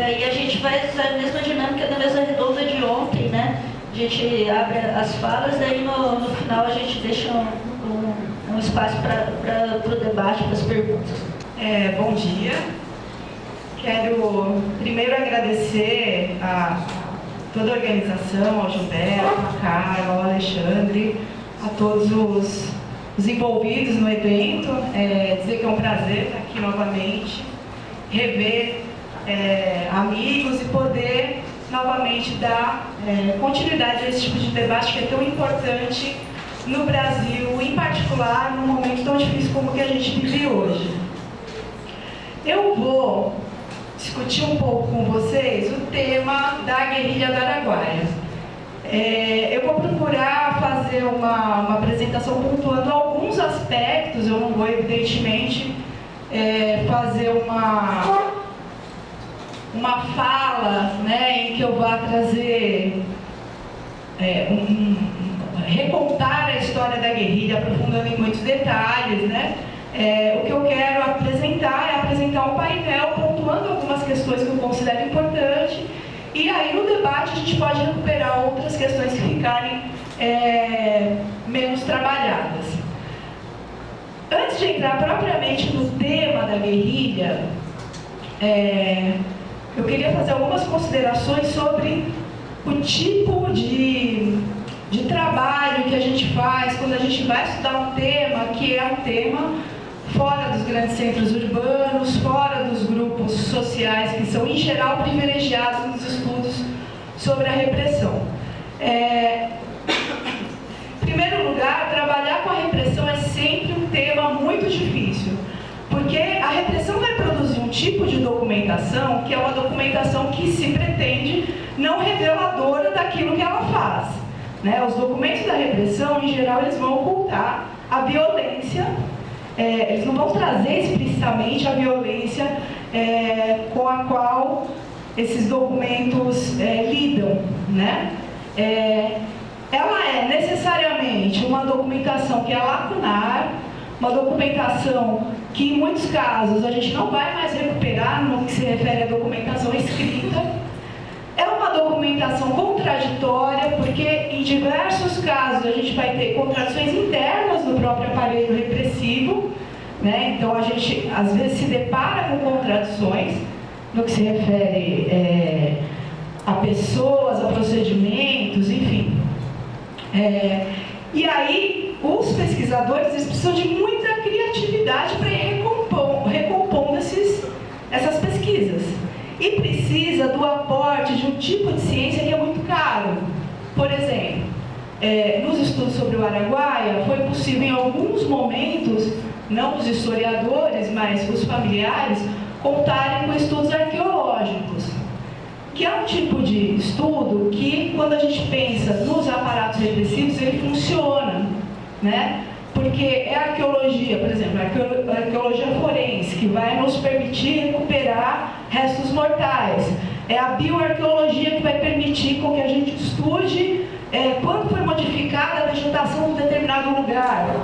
Daí a gente vai usar a mesma dinâmica da mesa redonda de ontem, né? A gente abre as falas, daí no final a gente deixa um espaço para o debate, para as perguntas. Bom dia. Quero primeiro agradecer a toda a organização, ao Gilberto, a Carla, ao Alexandre, a todos os envolvidos no evento. Dizer que é um prazer estar aqui novamente, rever amigos e poder novamente dar continuidade a esse tipo de debate que é tão importante no Brasil, em particular num momento tão difícil como o que a gente vive hoje. Eu vou discutir um pouco com vocês o tema da guerrilha do Araguaia. Eu vou procurar fazer uma apresentação pontuando alguns aspectos, eu não vou, evidentemente, fazer uma fala, né, em que eu vá trazer, recontar a história da guerrilha, aprofundando em muitos detalhes, né? O que eu quero apresentar é apresentar um painel pontuando algumas questões que eu considero importantes, e aí no debate a gente pode recuperar outras questões que ficarem menos trabalhadas. Antes de entrar propriamente no tema da guerrilha, eu queria fazer algumas considerações sobre o tipo de trabalho que a gente faz quando a gente vai estudar um tema que é um tema fora dos grandes centros urbanos, fora dos grupos sociais que são, em geral, privilegiados nos estudos sobre a repressão. Em primeiro lugar, trabalhar com a repressão é sempre um tema muito difícil, porque a repressão vai produzir um tipo de documentação que é uma documentação que se pretende não reveladora daquilo que ela faz, né? Os documentos da repressão, em geral, eles vão ocultar a violência, eles não vão trazer explicitamente a violência com a qual esses documentos lidam, né? Ela é necessariamente uma documentação que é lacunar, uma documentação que em muitos casos a gente não vai mais recuperar no que se refere à documentação escrita. É uma documentação contraditória, porque em diversos casos a gente vai ter contradições internas do próprio aparelho repressivo, né? Então a gente às vezes se depara com contradições no que se refere a pessoas, a procedimentos, enfim. E aí os pesquisadores eles precisam de muita criatividade para ir recompondo essas pesquisas. E precisa do aporte de um tipo de ciência que é muito caro. Por exemplo, nos estudos sobre o Araguaia, foi possível em alguns momentos, não os historiadores, mas os familiares, contarem com estudos arqueológicos, que é um tipo de estudo que, quando a gente pensa nos aparatos repressivos, ele funciona, né? Porque é a arqueologia, por exemplo, a arqueologia forense, que vai nos permitir recuperar restos mortais. É a bioarqueologia que vai permitir com que a gente estude quando foi modificada a vegetação em um determinado lugar.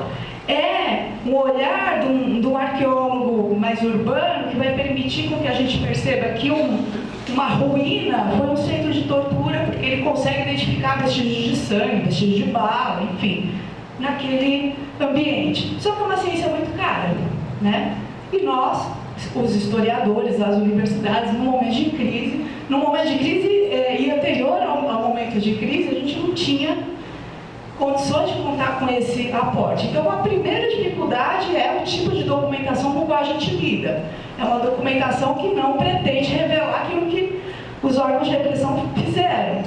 É um olhar de um arqueólogo mais urbano que vai permitir com que a gente perceba que uma ruína foi um centro de tortura, porque ele consegue identificar vestígios de sangue, vestígios de bala, enfim, naquele ambiente. Só que é uma ciência muito cara, né? E nós, os historiadores, as universidades, num momento de crise e anterior ao momento de crise, a gente não tinha condições de contar com esse aporte. Então, a primeira dificuldade é o tipo de documentação com a qual a gente lida. É uma documentação que não pretende revelar aquilo que os órgãos de repressão fizeram.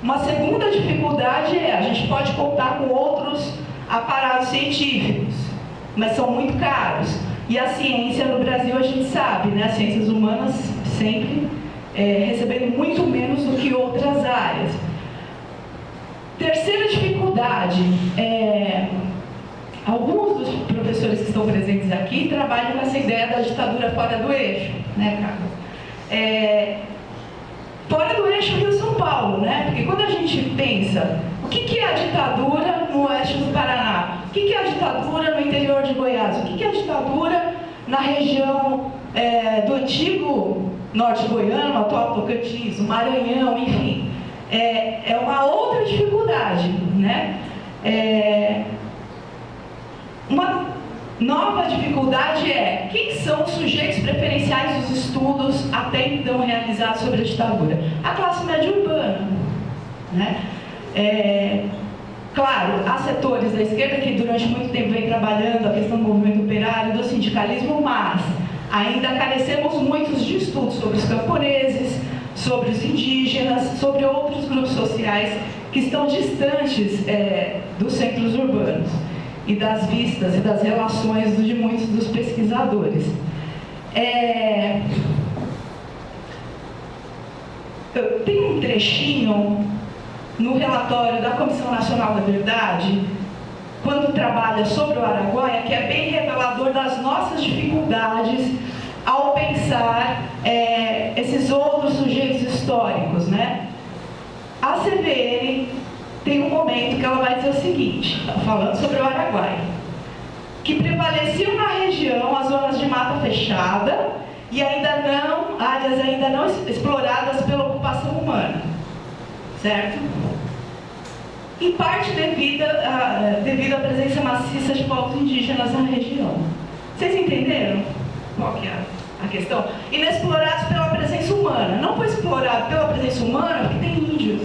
Uma segunda dificuldade a gente pode contar com outros aparatos científicos, mas são muito caros. E a ciência no Brasil, a gente sabe, né? As ciências humanas sempre recebendo muito menos do que outras áreas. Terceira dificuldade, alguns dos professores que estão presentes aqui trabalham nessa ideia da ditadura fora do eixo, né, Carlos? Fora do eixo Rio-São Paulo, né? Porque quando a gente pensa, o que é a ditadura no oeste do Paraná? O que é a ditadura no interior de Goiás? O que é a ditadura na região do antigo norte goiano, atual Tocantins, o Maranhão, enfim. É uma outra dificuldade, né? Uma nova dificuldade é quem são os sujeitos preferenciais dos estudos até então realizados sobre a ditadura? A classe média urbana, né? Claro, há setores da esquerda que durante muito tempo vem trabalhando a questão do movimento operário, do sindicalismo, mas ainda carecemos muito de estudos sobre os camponeses, sobre os indígenas, sobre outros grupos sociais que estão distantes dos centros urbanos e das vistas e das relações de muitos dos pesquisadores. Tem um trechinho no relatório da Comissão Nacional da Verdade, quando trabalha sobre o Araguaia, que é bem revelador das nossas dificuldades ao pensar esses outros sujeitos históricos, né? A CVM tem um momento que ela vai dizer o seguinte, falando sobre o Araguaia, que prevaleciam na região as zonas de mata fechada e áreas ainda não exploradas pela ocupação humana, certo? Em parte devido à presença maciça de povos indígenas na região. Vocês entenderam qual que é a questão? Inexplorados pela presença humana. Não foi explorado pela presença humana porque tem índios.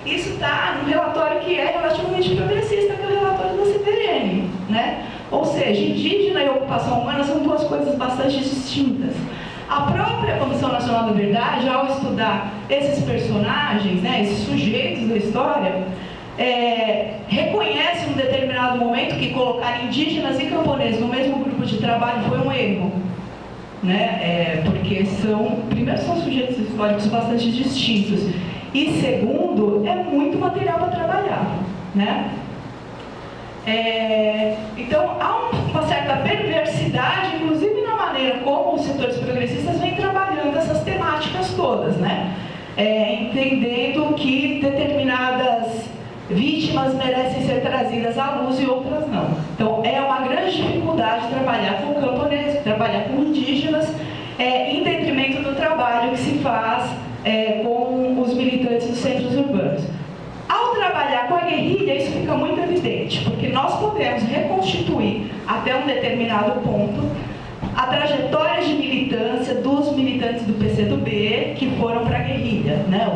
Isso está no relatório que é relativamente progressista, que é o relatório da CVM, né? Ou seja, indígena e ocupação humana são duas coisas bastante distintas. A própria Comissão Nacional da Verdade, ao estudar esses personagens, né, esses sujeitos da história, reconhece em um determinado momento que colocar indígenas e camponeses no mesmo grupo de trabalho foi um erro, né? Porque primeiro, são sujeitos históricos bastante distintos e, segundo, é muito material para trabalhar, né? Então, há uma certa perversidade, inclusive na maneira como os setores progressistas vêm trabalhando essas temáticas todas, né? Entendendo que determinadas vítimas merecem ser trazidas à luz e outras não. Então, é uma grande dificuldade trabalhar com camponeses, trabalhar com indígenas, em detrimento do trabalho que se faz com os militantes dos centros urbanos. Ao trabalhar com a guerrilha, isso fica muito evidente, porque nós podemos reconstituir até um determinado ponto a trajetória de militância dos militantes do PCdoB que foram para a guerrilha, né?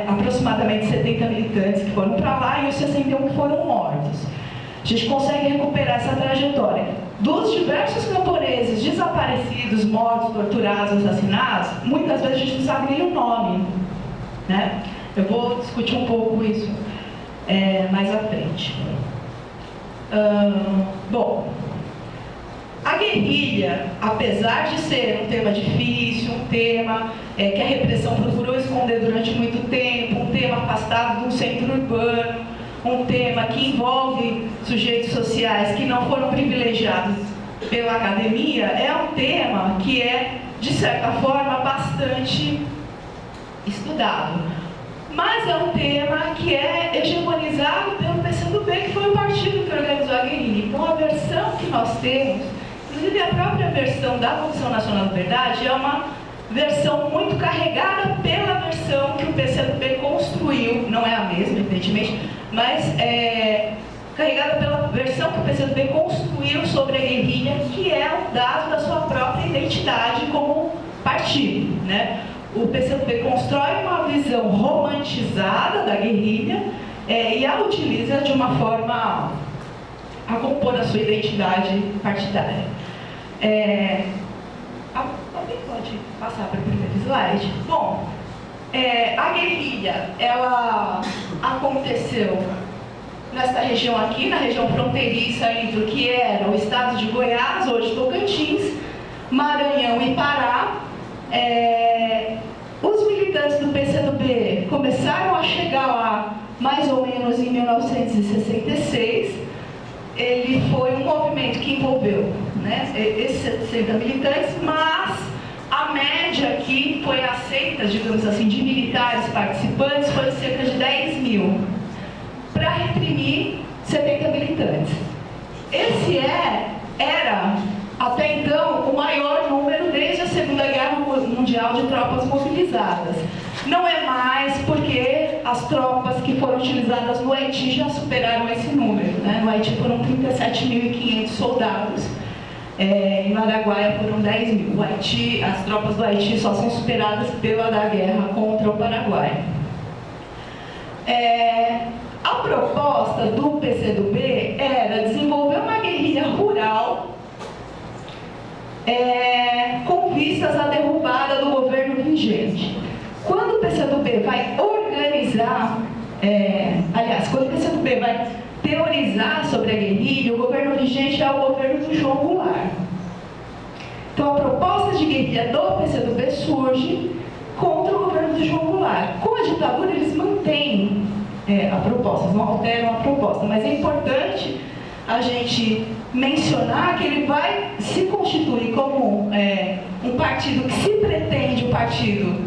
Aproximadamente 70 militantes que foram para lá e os 61 que foram mortos. A gente consegue recuperar essa trajetória. Dos diversos camponeses desaparecidos, mortos, torturados, assassinados, muitas vezes a gente não sabe nem o nome, né? Eu vou discutir um pouco isso mais à frente. Bom, a guerrilha, apesar de ser um tema difícil, um tema que a repressão procurou esconder durante muito tempo, um tema afastado de um centro urbano, um tema que envolve sujeitos sociais que não foram privilegiados pela academia, é um tema que é, de certa forma, bastante estudado. Mas é um tema que é hegemonizado pelo PCdoB, que foi o partido que organizou a guerrilha. Então, a versão que nós temos, inclusive a própria versão da Comissão Nacional da Verdade, é uma versão muito carregada pela versão que o PCdoB construiu, não é a mesma, evidentemente, mas carregada pela versão que o PCdoB construiu sobre a guerrilha, que é um dado da sua própria identidade como partido, né? O PCdoB constrói uma visão romantizada da guerrilha e a utiliza de uma forma a compor a sua identidade partidária. Alguém pode passar para o primeiro slide? Bom, a guerrilha, ela aconteceu nesta região aqui, na região fronteiriça entre o que era o estado de Goiás, hoje Tocantins, Maranhão e Pará. Os militantes do PCdoB começaram a chegar lá mais ou menos em 1966. Ele foi um movimento que envolveu, né, esses 60 militantes, mas a média que foi aceita, digamos assim, de militares participantes foi de cerca de 10 mil, para reprimir 70 militantes. Esse era, até então, o maior número desde a de tropas mobilizadas. Não é mais porque as tropas que foram utilizadas no Haiti já superaram esse número, né? No Haiti foram 37.500 soldados, em Araguaia foram 10 mil. As tropas do Haiti só são superadas pela da guerra contra o Paraguai. A proposta do PCdoB era desenvolver uma guerrilha rural com vistas à derrubada do governo vigente. Quando o PCdoB vai organizar, quando o PCdoB vai teorizar sobre a guerrilha, o governo vigente é o governo do João Goulart. Então a proposta de guerrilha do PCdoB surge contra o governo do João Goulart. Com a ditadura eles mantêm a proposta, não alteram a proposta, mas é importante a gente mencionar que ele vai se constituir como um partido que se pretende o partido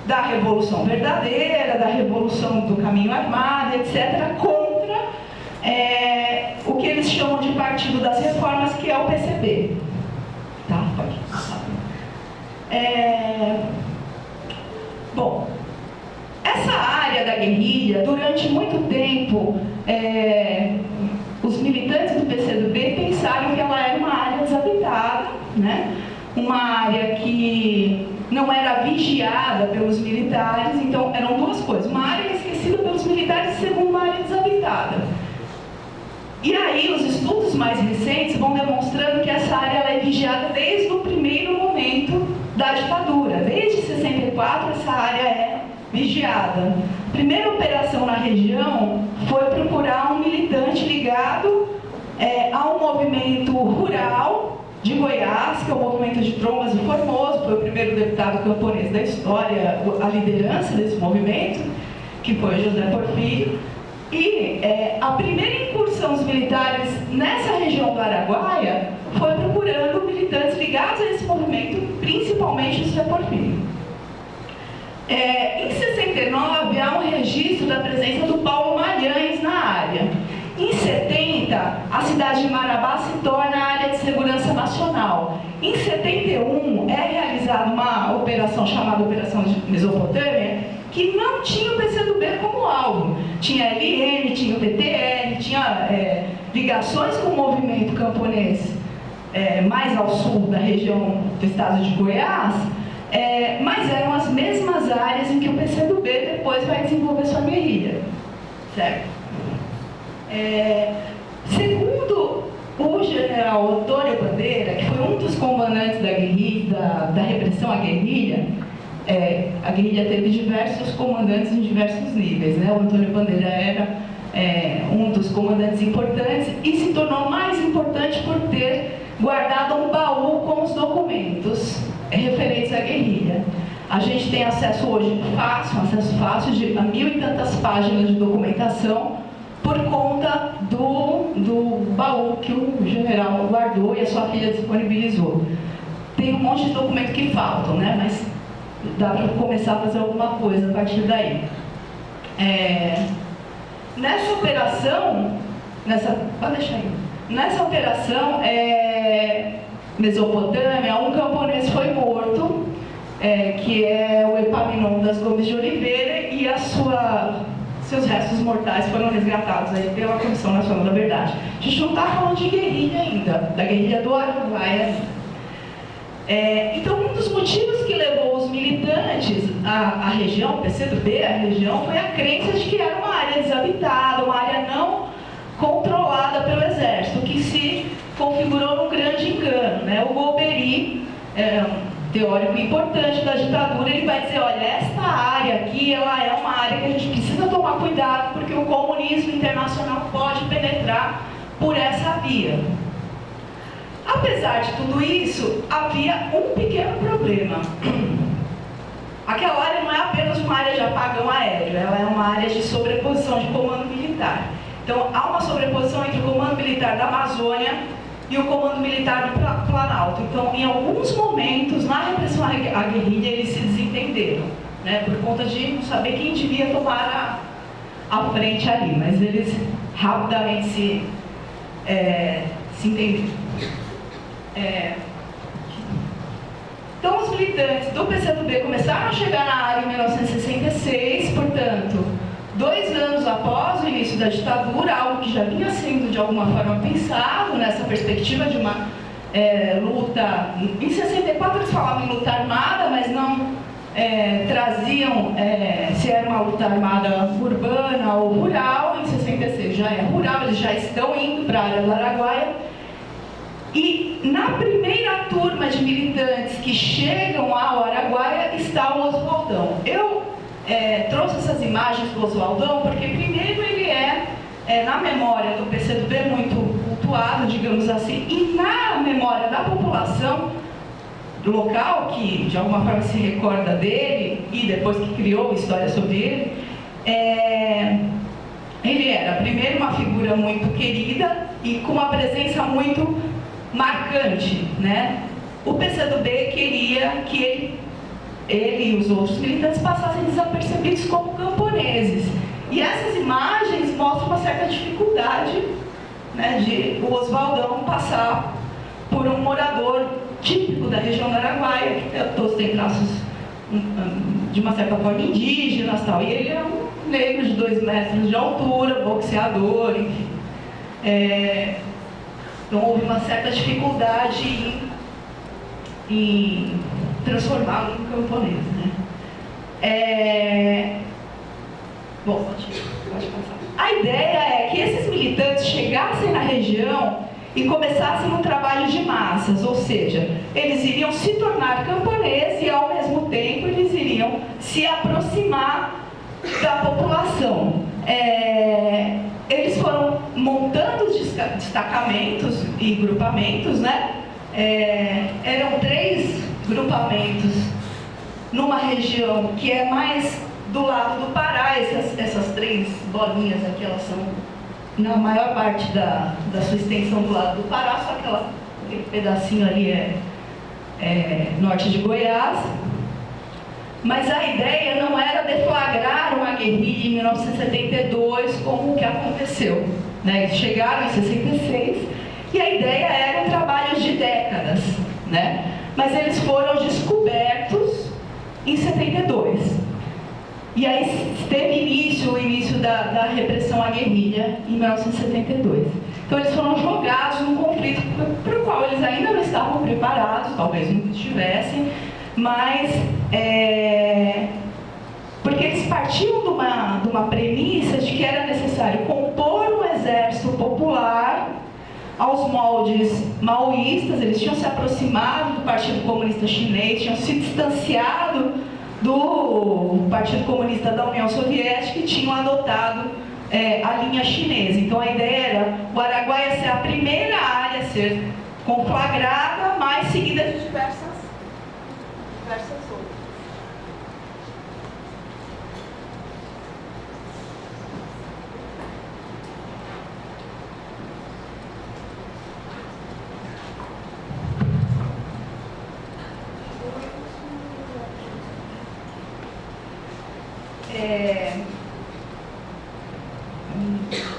da Revolução Verdadeira, da Revolução do Caminho Armado, etc., contra o que eles chamam de Partido das Reformas, que é o PCB. Tá? Pode passar. Bom, essa área da guerrilha, durante muito tempo, os militantes do PCdoB pensaram que ela era uma área desabitada, né? Uma área que não era vigiada pelos militares, então eram duas coisas, uma área esquecida pelos militares e segundo, uma área desabitada. E aí os estudos mais recentes vão demonstrando que essa área ela é vigiada desde o primeiro momento da ditadura. Desde 64 essa área é vigiada. A primeira operação na região foi procurar um militante ligado a um movimento rural de Goiás, que é o movimento de Trombas e Formoso, foi o primeiro deputado camponês da história, a liderança desse movimento, que foi José Porfírio. E a primeira incursão dos militares nessa região do Araguaia foi procurando militantes ligados a esse movimento, principalmente José Porfírio. Em 69, há um registro da presença do Paulo Malhães na área. Em 70, a cidade de Marabá se torna a área de segurança nacional. Em 71, é realizada uma operação chamada Operação de Mesopotâmia, que não tinha o PCdoB como alvo. Tinha a LN, tinha o PTL, tinha ligações com o movimento camponês mais ao sul da região do estado de Goiás, mas eram as mesmas áreas em que o PCdoB depois vai desenvolver sua guerrilha. Certo? Segundo o general Antônio Bandeira, que foi um dos comandantes da guerrilha, da repressão à guerrilha, a guerrilha teve diversos comandantes em diversos níveis, né? O Antônio Bandeira era um dos comandantes importantes e se tornou mais importante por ter guardado um baú com os documentos referentes à guerrilha. A gente tem acesso hoje acesso fácil a 1000 e tantas páginas de documentação por conta do baú que o general guardou e a sua filha disponibilizou. Tem um monte de documentos que faltam, né? Mas dá para começar a fazer alguma coisa a partir daí. Nessa operação, nessa operação Mesopotâmia, um camponês foi morto, que é o Epaminondas Gomes de Oliveira, e seus restos mortais foram resgatados aí pela Comissão Nacional da Verdade. A gente não está falando de guerrilha ainda, da guerrilha do Araguaia. Então, um dos motivos que levou os militantes à região, o PCdoB, a região, foi a crença de que era uma área desabitada, uma área não controlada pelo exército, que se configurou num grande engano, né? O Golbery, um teórico importante da ditadura, ele vai dizer, olha, esta área aqui, ela é uma área que a gente precisa tomar cuidado, porque o comunismo internacional pode penetrar por essa via. Apesar de tudo isso, havia um pequeno problema. Aquela área não é apenas uma área de apagão aéreo, ela é uma área de sobreposição de comando militar. Então, há uma sobreposição entre o comando militar da Amazônia e o comando militar do Planalto. Então, em alguns momentos, na repressão à guerrilha, eles se desentenderam, né, por conta de não saber quem devia tomar a frente ali, mas eles rapidamente se entenderam. Então, os militantes do PCdoB começaram a chegar na área em 1966, portanto, 2 anos após o início da ditadura, algo que já vinha sendo de alguma forma pensado nessa perspectiva de uma luta. Em 64 eles falavam em luta armada, mas não traziam se era uma luta armada urbana ou rural. Em 66 já é rural, eles já estão indo para a área do Araguaia. E na primeira turma de militantes que chegam ao Araguaia está o Oswaldão. Eu trouxe essas imagens do Oswaldão porque, primeiro, ele na memória do PCdoB muito cultuado, digamos assim, e na memória da população local, que de alguma forma se recorda dele, e depois que criou história sobre ele, ele era, primeiro, uma figura muito querida e com uma presença muito marcante, né? O PCdoB queria que ele e os outros militantes passassem desapercebidos como camponeses. E essas imagens mostram uma certa dificuldade, né, de o Oswaldão passar por um morador típico da região do Araguaia, que todos têm traços de uma certa forma indígenas, tal. E ele é um negro de 2 metros de altura, boxeador, enfim. Então houve uma certa dificuldade em transformá-lo em camponês, né? Bom, pode passar. A ideia é que esses militantes chegassem na região e começassem um trabalho de massas, ou seja, eles iriam se tornar camponeses e, ao mesmo tempo, eles iriam se aproximar da população. Eles foram montando destacamentos e grupamentos, né? Eram 3 grupamentos numa região que é mais do lado do Pará. Essas 3 bolinhas aqui, elas são na maior parte da sua extensão do lado do Pará, só aquele pedacinho ali é norte de Goiás. Mas a ideia não era deflagrar uma guerrilha em 1972, como o que aconteceu, né? Eles chegaram em 66 e a ideia era um trabalho de décadas, né? Mas eles foram descobertos em 72. E aí teve o início da repressão à guerrilha em 1972. Então eles foram jogados num conflito para o qual eles ainda não estavam preparados, talvez nunca estivessem, mas porque eles partiam de uma premissa de que era necessário compor um exército popular aos moldes maoístas. Eles tinham se aproximado do Partido Comunista Chinês, tinham se distanciado do Partido Comunista da União Soviética e tinham adotado a linha chinesa. Então a ideia era o Araguaia ser a primeira área a ser conflagrada, mas seguida de diversas outras.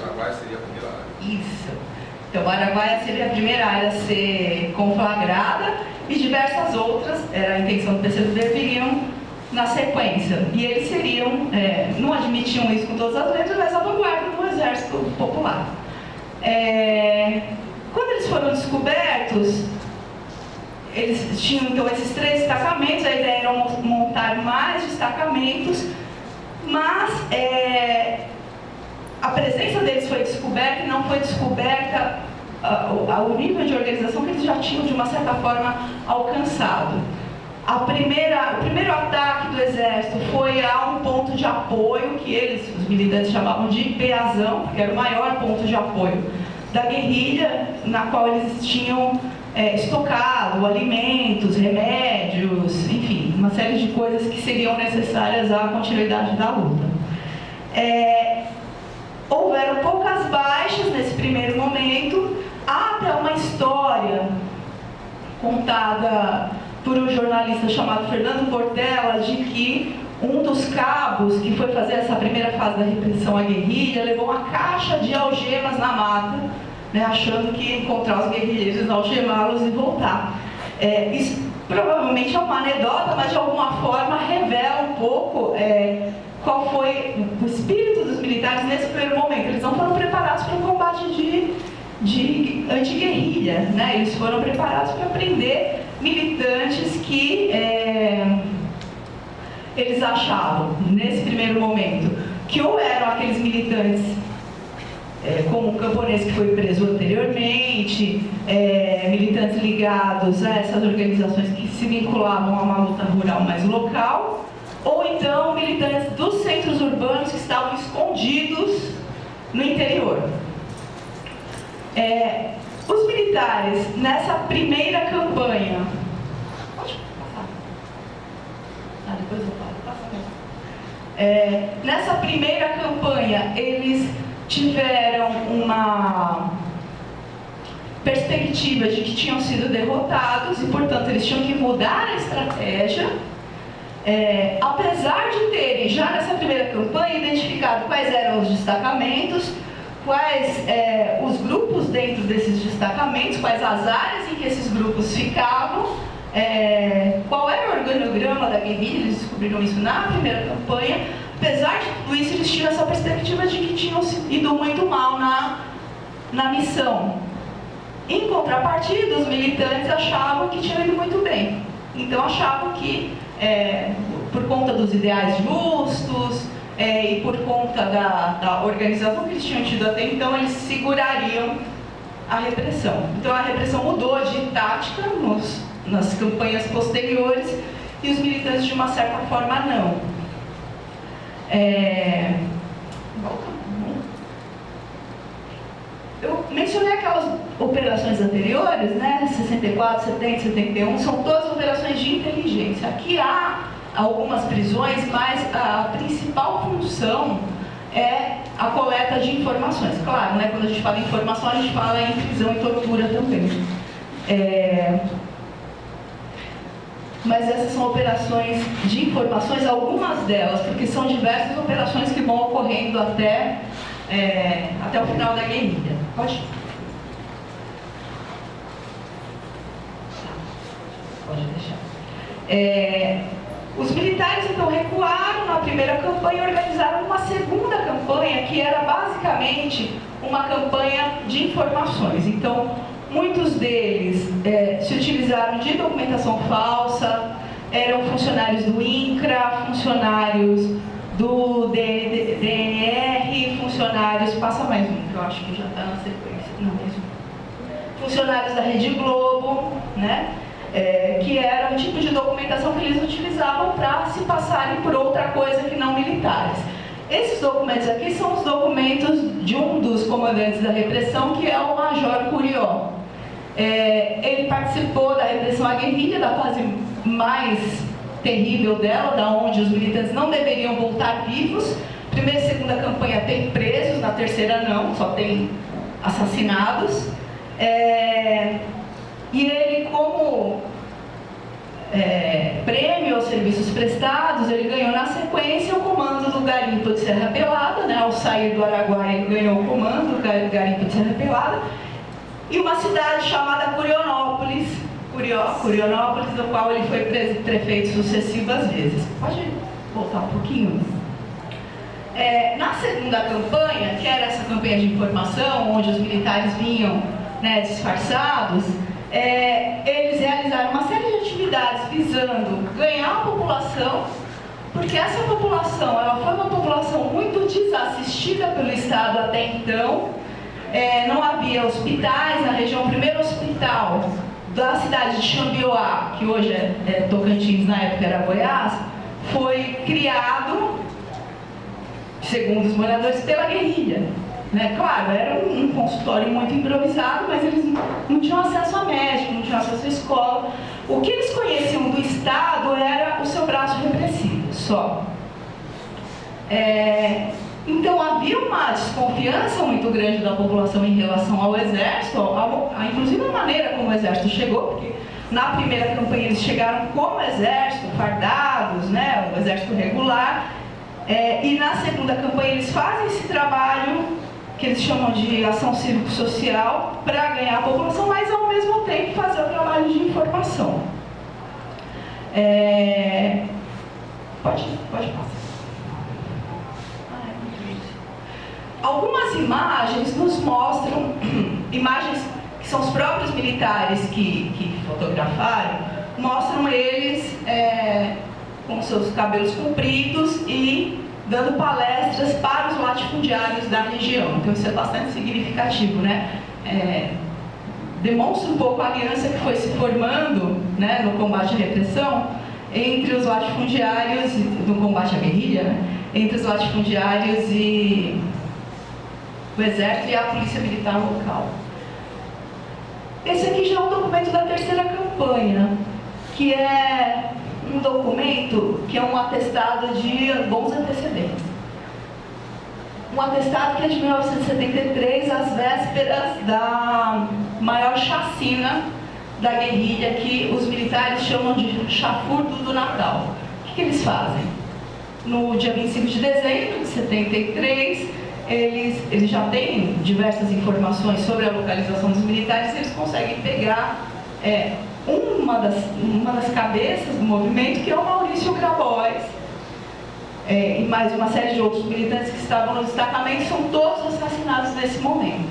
Araguaia seria a primeira área. Isso. Então, o Araguaia seria a primeira área a ser conflagrada e diversas outras, era a intenção do PCdoB, viriam na sequência. E eles seriam, não admitiam isso com todas as letras, mas a vanguarda do Exército Popular. Quando eles foram descobertos, eles tinham então esses 3 destacamentos. A ideia era montar mais destacamentos, mas a presença deles foi descoberta e não foi descoberta o nível de organização que eles já tinham de uma certa forma alcançado. O primeiro ataque do exército foi a um ponto de apoio que os militantes chamavam de Peazão, que era o maior ponto de apoio da guerrilha, na qual eles tinham estocado alimentos, remédios, enfim, uma série de coisas que seriam necessárias à continuidade da luta. Houveram poucas baixas nesse primeiro momento. Há até uma história contada por um jornalista chamado Fernando Portela de que um dos cabos que foi fazer essa primeira fase da repressão à guerrilha levou uma caixa de algemas na mata, né, achando que ia encontrar os guerrilheiros, algemá-los e voltar. provavelmente é uma anedota, mas de alguma forma revela um pouco qual foi o espírito dos militares nesse primeiro momento. Eles não foram preparados para um combate de anti-guerrilha, né? Eles foram preparados para prender militantes que eles achavam, nesse primeiro momento, que ou eram aqueles militantes, como o camponês que foi preso anteriormente, militantes ligados a essas organizações que se vinculavam a uma luta rural mais local, ou então militantes dos centros urbanos que estavam escondidos no interior. Os militares, nessa primeira campanha... Pode passar. Depois eu falo. Passa mesmo. Nessa primeira campanha, eles tiveram uma perspectiva de que tinham sido derrotados e, portanto, eles tinham que mudar a estratégia. Apesar de terem, já nessa primeira campanha, identificado quais eram os destacamentos, quais os grupos dentro desses destacamentos, quais as áreas em que esses grupos ficavam, qual era o organograma da guerrilha, eles descobriram isso na primeira campanha. Apesar de tudo isso, eles tinham essa perspectiva de que tinham ido muito mal na missão. Em contrapartida, os militantes achavam que tinham ido muito bem. Então achavam que, por conta dos ideais justos e por conta da organização que eles tinham tido até então, eles segurariam a repressão. Então a repressão mudou de tática nas campanhas posteriores e os militantes, de uma certa forma, não. Eu mencionei aquelas operações anteriores, né? 64, 70, 71, são todas operações de inteligência. Aqui há algumas prisões, mas a principal função é a coleta de informações. Claro, né? Quando a gente fala em informação, a gente fala em prisão e tortura também. Mas essas são operações de informações, algumas delas, porque são diversas operações que vão ocorrendo até o final da guerrilha. Pode deixar. Os militares, então, recuaram na primeira campanha e organizaram uma segunda campanha, que era basicamente uma campanha de informações. Então, muitos deles se utilizaram de documentação falsa, eram funcionários do INCRA, funcionários do DNR, funcionários... Passa mais um, que eu acho que já está na sequência. Não, mesmo. Funcionários da Rede Globo, né? Que era o tipo de documentação que eles utilizavam para se passarem por outra coisa que não militares. Esses documentos aqui são os documentos de um dos comandantes da repressão, que é o Major Curió. Ele participou da repressão à guerrilha, da fase mais terrível dela, da onde os militantes não deveriam voltar vivos. Primeira e segunda campanha tem presos, na terceira não, só tem assassinados. E ele, como prêmio aos serviços prestados, ele ganhou na sequência o comando do Garimpo de Serra Pelada, né? Ao sair do Araguaia, ele ganhou o comando do Garimpo de Serra Pelada, e uma cidade chamada Curionópolis, do qual ele foi prefeito sucessivas vezes. Pode voltar um pouquinho? Na segunda campanha, que era essa campanha de informação, onde os militares vinham, né, disfarçados, eles realizaram uma série de atividades visando ganhar a população, porque essa população, ela foi uma população muito desassistida pelo Estado até então. Não havia hospitais na região. O primeiro hospital da cidade de Xambioá, que hoje é Tocantins, na época era Goiás, foi criado, segundo os moradores, pela guerrilha. Claro, era um consultório muito improvisado, mas eles não tinham acesso a médico, não tinham acesso a escola. O que eles conheciam do Estado era o seu braço repressivo, só. Então havia uma desconfiança muito grande da população em relação ao Exército, inclusive a maneira como o Exército chegou, porque na primeira campanha eles chegaram como Exército, fardados, né, o Exército regular, e na segunda campanha eles fazem esse trabalho que eles chamam de ação cívico-social para ganhar a população, mas ao mesmo tempo fazer o trabalho de informação. Pode passar. Algumas imagens nos mostram, imagens que são os próprios militares que fotografaram, mostram eles com seus cabelos compridos e dando palestras para os latifundiários da região. Então isso é bastante significativo, né? Demonstra um pouco a aliança que foi se formando, né, no combate à repressão entre os latifundiários, no combate à guerrilha, né, entre os latifundiários e o exército e a polícia militar local. Esse aqui já é um documento da terceira campanha, que é um documento que é um atestado de bons antecedentes. Um atestado que é de 1973, às vésperas da maior chacina da guerrilha, que os militares chamam de chafurdo do Natal. O que eles fazem? No dia 25 de dezembro de 73, eles já têm diversas informações sobre a localização dos militares, eles conseguem pegar uma das cabeças do movimento, que é o Maurício Grabois, e mais uma série de outros militantes que estavam no destacamento, são todos assassinados nesse momento.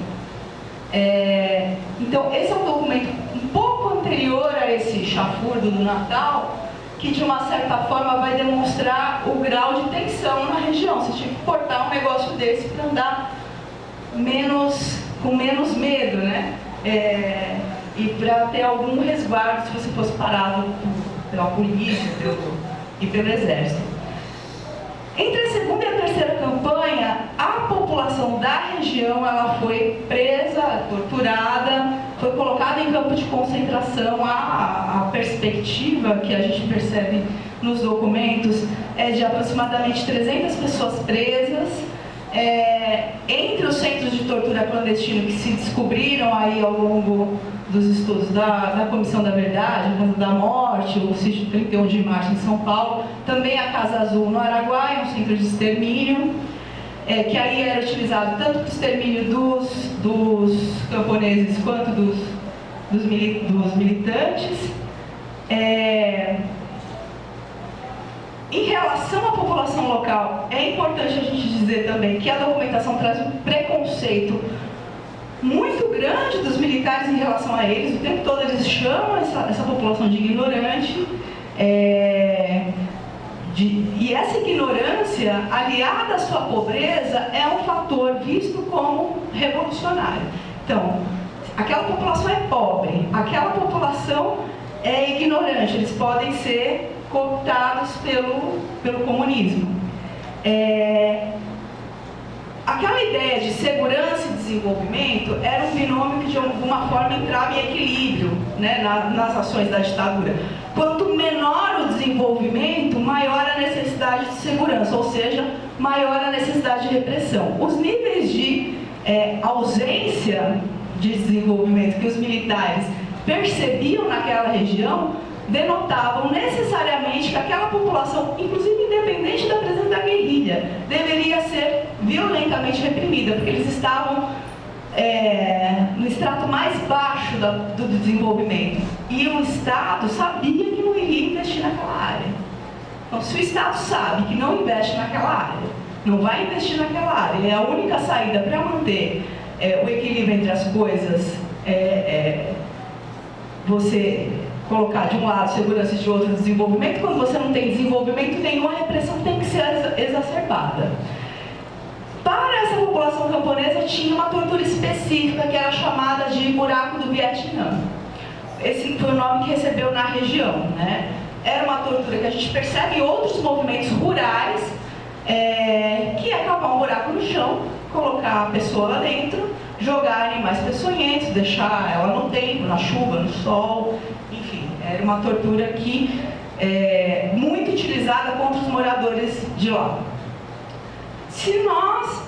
Então, esse é um documento um pouco anterior a esse chafurdo do Natal, que de uma certa forma vai demonstrar o grau de tensão na região. Você tinha que portar um negócio desse para andar com menos medo, né? E para ter algum resguardo se você fosse parado pela polícia e pelo exército. Entre a segunda e a terceira campanha, a população da região ela foi presa, torturada, foi colocada em campo de concentração. A perspectiva que a gente percebe nos documentos é de aproximadamente 300 pessoas presas. Entre os centros de tortura clandestino que se descobriram aí ao longo dos estudos da Comissão da Verdade, a Casa da Morte, o sítio 31 de março em São Paulo, também a Casa Azul no Araguaia, um centro de extermínio, que aí era utilizado tanto para o extermínio dos camponeses quanto dos militantes. Em relação à população local, é importante a gente dizer também que a documentação traz um preconceito muito grande dos militares em relação a eles. O tempo todo eles chamam essa população de ignorante. E essa ignorância, aliada à sua pobreza, é um fator visto como revolucionário. Então, aquela população é pobre, aquela população é ignorante, eles podem ser cooptados pelo comunismo. Aquela ideia de segurança e desenvolvimento era um binômio que de alguma forma entrava em equilíbrio, né, nas ações da ditadura. Quanto menor o desenvolvimento, maior a necessidade de segurança, ou seja, maior a necessidade de repressão. Os níveis de ausência de desenvolvimento que os militares percebiam naquela região denotavam necessariamente que aquela população, inclusive independente da presença da guerrilha, deveria ser violentamente reprimida, porque eles estavam no extrato mais baixo do desenvolvimento. E o Estado sabia que não iria investir naquela área. Então, se o Estado sabe que não investe naquela área, não vai investir naquela área, é a única saída para manter o equilíbrio entre as coisas, você colocar de um lado segurança e de outro desenvolvimento. Quando você não tem desenvolvimento nenhum, a repressão tem que ser exacerbada. Para essa população camponesa tinha uma tortura específica que era chamada de buraco do Vietnã. Esse foi o nome que recebeu na região, né? Era uma tortura que a gente percebe em outros movimentos rurais, que é cavar um buraco no chão, colocar a pessoa lá dentro, jogar animais peçonhentos, deixar ela no tempo, na chuva, no sol, enfim, era uma tortura que muito utilizada contra os moradores de lá. Se nós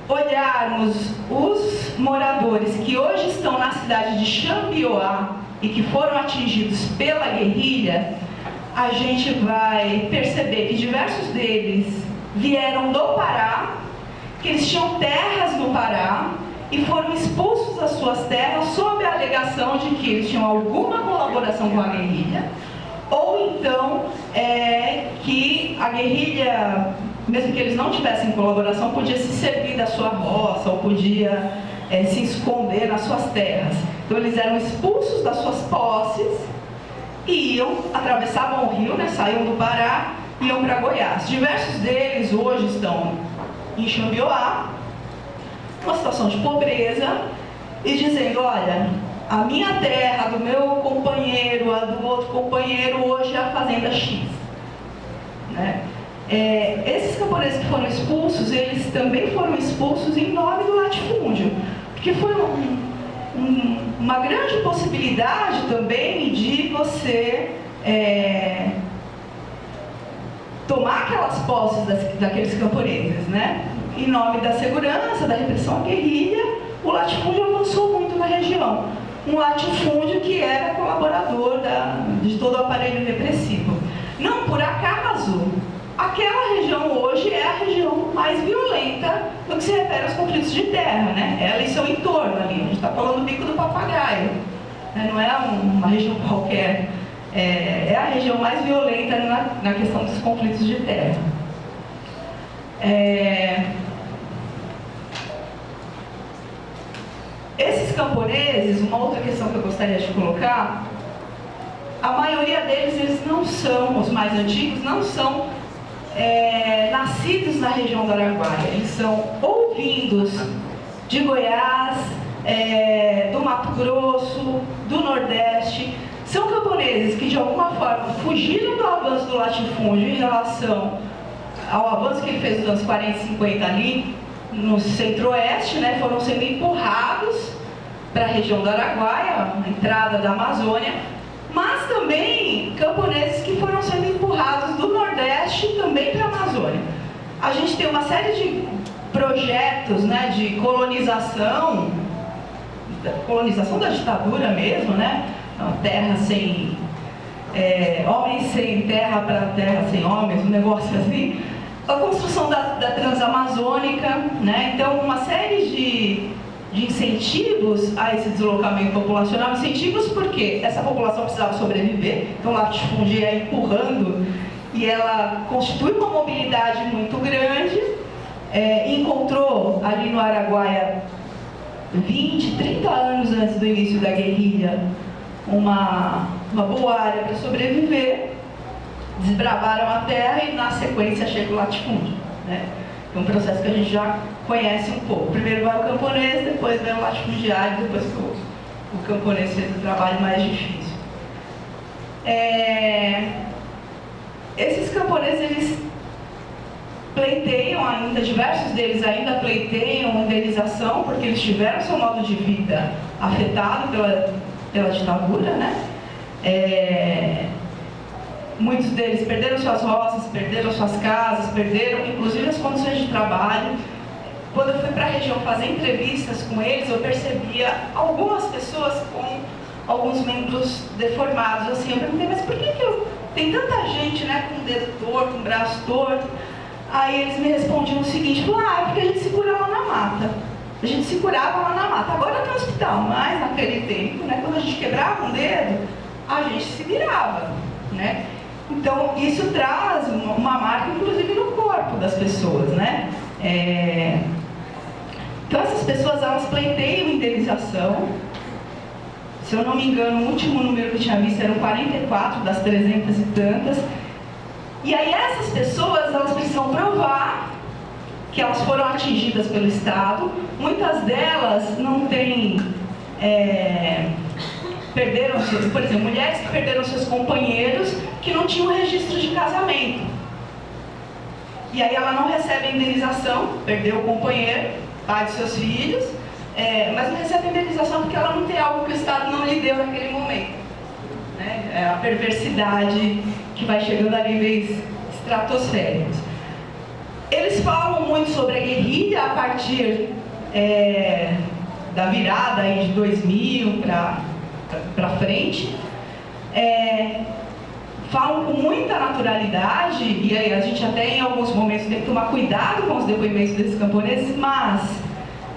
olharmos os moradores que hoje estão na cidade de Xambioá e que foram atingidos pela guerrilha, a gente vai perceber que diversos deles vieram do Pará, que eles tinham terras no Pará e foram expulsos das suas terras sob a alegação de que eles tinham alguma colaboração com a guerrilha, ou então que a guerrilha, mesmo que eles não tivessem colaboração, podia se servir da sua roça ou podia se esconder nas suas terras. Então eles eram expulsos das suas posses e iam, atravessavam o rio, né, saíam do Pará, iam para Goiás. Diversos deles hoje estão em Xambioá, uma situação de pobreza, e dizendo, olha, a minha terra, do meu companheiro, a do outro companheiro, hoje é a fazenda X. Né? Esses camponeses que foram expulsos, eles também foram expulsos em nome do latifúndio, porque foi uma grande possibilidade também de você tomar aquelas posses daqueles camponeses, né? Em nome da segurança, da repressão à guerrilha, o latifúndio avançou muito na região. Um latifúndio que era colaborador de todo o aparelho repressivo. Não por acaso, aquela região hoje é a região mais violenta no que se refere aos conflitos de terra, né? Ela e seu entorno ali. A gente está falando do Bico do Papagaio, né? Não é uma região qualquer. É a região mais violenta na questão dos conflitos de terra. Esses camponeses, uma outra questão que eu gostaria de colocar, a maioria deles, eles não são, os mais antigos, não são nascidos na região do Araguaia. Eles são ou vindos de Goiás, do Mato Grosso, do Nordeste. São camponeses que, de alguma forma, fugiram do avanço do latifúndio em relação ao avanço que ele fez nos anos 40 e 50 ali, no centro-oeste, né, foram sendo empurrados para a região do Araguaia, a entrada da Amazônia, mas também camponeses que foram sendo empurrados do Nordeste também para a Amazônia. A gente tem uma série de projetos, né, de colonização da ditadura mesmo, né, terra sem... homens sem terra para terra sem homens, um negócio assim. A construção da Transamazônica, né? Então, uma série de incentivos a esse deslocamento populacional. Incentivos porque essa população precisava sobreviver, então o latifúndio ia empurrando e ela constitui uma mobilidade muito grande. Encontrou ali no Araguaia, 20, 30 anos antes do início da guerrilha, uma boa área para sobreviver. Desbravaram a terra e, na sequência, chega o latifúndio, né? É um processo que a gente já conhece um pouco. Primeiro vai o camponês, depois vai o latifundiário, depois que o camponês fez o trabalho mais difícil. Esses camponeses, eles pleiteiam ainda, diversos deles ainda pleiteiam indenização, porque eles tiveram seu modo de vida afetado pela ditadura, né? Muitos deles perderam suas roças, perderam suas casas, perderam inclusive as condições de trabalho. Quando eu fui para a região fazer entrevistas com eles, eu percebia algumas pessoas com alguns membros deformados. Assim, eu perguntei, mas por que tem tanta gente, né, com o dedo torto, com o braço torto? Aí eles me respondiam o seguinte, é porque a gente se curava na mata. A gente se curava lá na mata. Agora no hospital, mas naquele tempo, né, quando a gente quebrava um dedo, a gente se virava, né? Então, isso traz uma marca, inclusive, no corpo das pessoas, né? Então, essas pessoas, elas pleiteiam indenização. Se eu não me engano, o último número que eu tinha visto eram 44 das 300 e tantas. E aí, essas pessoas, elas precisam provar que elas foram atingidas pelo Estado. Muitas delas não têm... perderam, por exemplo, mulheres que perderam seus companheiros que não tinham registro de casamento. E aí ela não recebe a indenização, perdeu o companheiro, pai de seus filhos, mas não recebe a indenização porque ela não tem algo que o Estado não lhe deu naquele momento. Né? É a perversidade que vai chegando a níveis estratosféricos. Eles falam muito sobre a guerrilha a partir da virada aí de 2000 para frente, falam com muita naturalidade, e aí a gente até em alguns momentos tem que tomar cuidado com os depoimentos desses camponeses, mas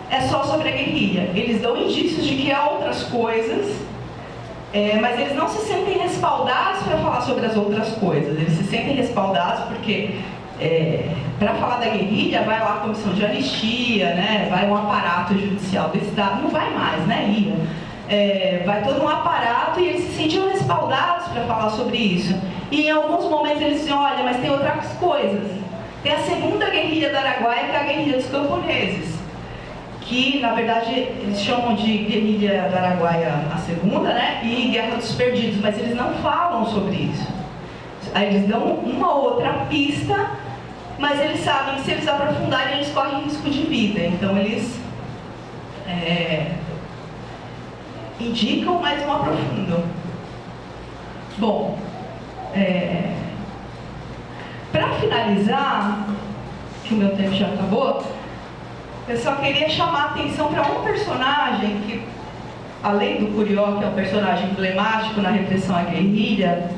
é só sobre a guerrilha. Eles dão indícios de que há outras coisas, Mas eles não se sentem respaldados para falar sobre as outras coisas. Eles se sentem respaldados porque, para falar da guerrilha, vai lá a comissão de anistia, né? Vai um aparato judicial do Estado, não vai mais, né? Ia. Vai todo um aparato e eles se sentiam respaldados para falar sobre isso. E em alguns momentos eles diziam, olha, mas tem outras coisas. Tem a segunda guerrilha do Araguaia, que é a guerrilha dos camponeses, que na verdade eles chamam de guerrilha do Araguaia a segunda, né? E Guerra dos Perdidos, mas eles não falam sobre isso. Aí eles dão uma outra pista, mas eles sabem que se eles aprofundarem, eles correm risco de vida. Então eles indicam, mas não aprofundam. Bom, para finalizar, que o meu tempo já acabou, eu só queria chamar a atenção para um personagem que, além do Curió, que é um personagem emblemático na repressão à guerrilha,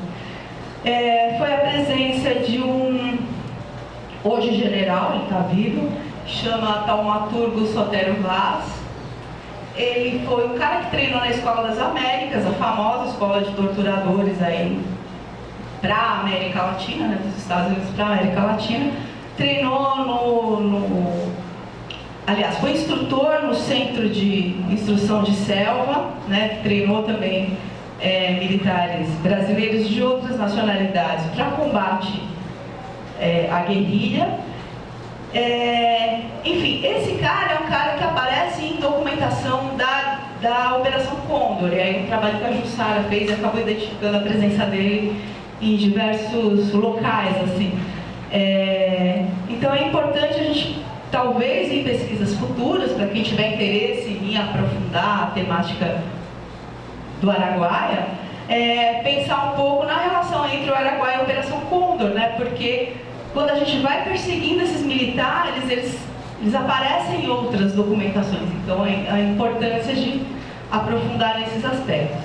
foi a presença de um, hoje general, ele está vivo, chama Taumaturgo Sotero Vaz. Ele foi o cara que treinou na Escola das Américas, a famosa escola de torturadores aí para a América Latina, né, dos Estados Unidos para a América Latina. Treinou aliás, foi instrutor no Centro de Instrução de Selva, né, que treinou também militares brasileiros de outras nacionalidades para combate à guerrilha. Enfim, esse cara é um cara que aparece em documentação da Operação Condor, e aí um trabalho que a Jussara fez e acabou identificando a presença dele em diversos locais, assim. Então é importante a gente, talvez em pesquisas futuras, para quem tiver interesse em aprofundar a temática do Araguaia, pensar um pouco na relação entre o Araguaia e a Operação Condor, né? Porque quando a gente vai perseguindo esses militares, eles aparecem em outras documentações. Então, a importância de aprofundar nesses aspectos.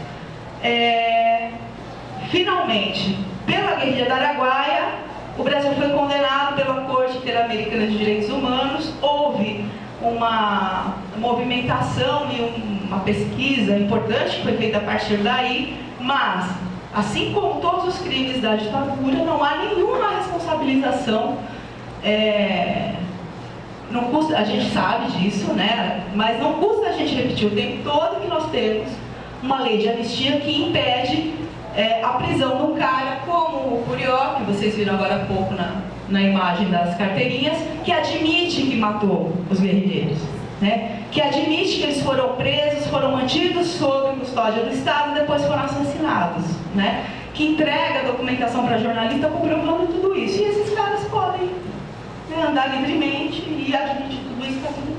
Finalmente, pela guerrilha do Araguaia, o Brasil foi condenado pela Corte Interamericana de Direitos Humanos. Houve uma movimentação e uma pesquisa importante que foi feita a partir daí, mas, assim como todos os crimes da ditadura, não há nenhuma responsabilização. Não custa, a gente sabe disso, né? Mas não custa a gente repetir o tempo todo que nós temos uma lei de anistia que impede a prisão de um cara como o Curió, que vocês viram agora há pouco na imagem das carteirinhas, que admite que matou os guerrilheiros, né? Que admite que eles foram presos, foram mantidos sob custódia do Estado e depois foram assassinados, né? Que entrega a documentação para jornalista comprovando tudo isso. E esses caras podem, né, andar livremente e admitir tudo isso para tudo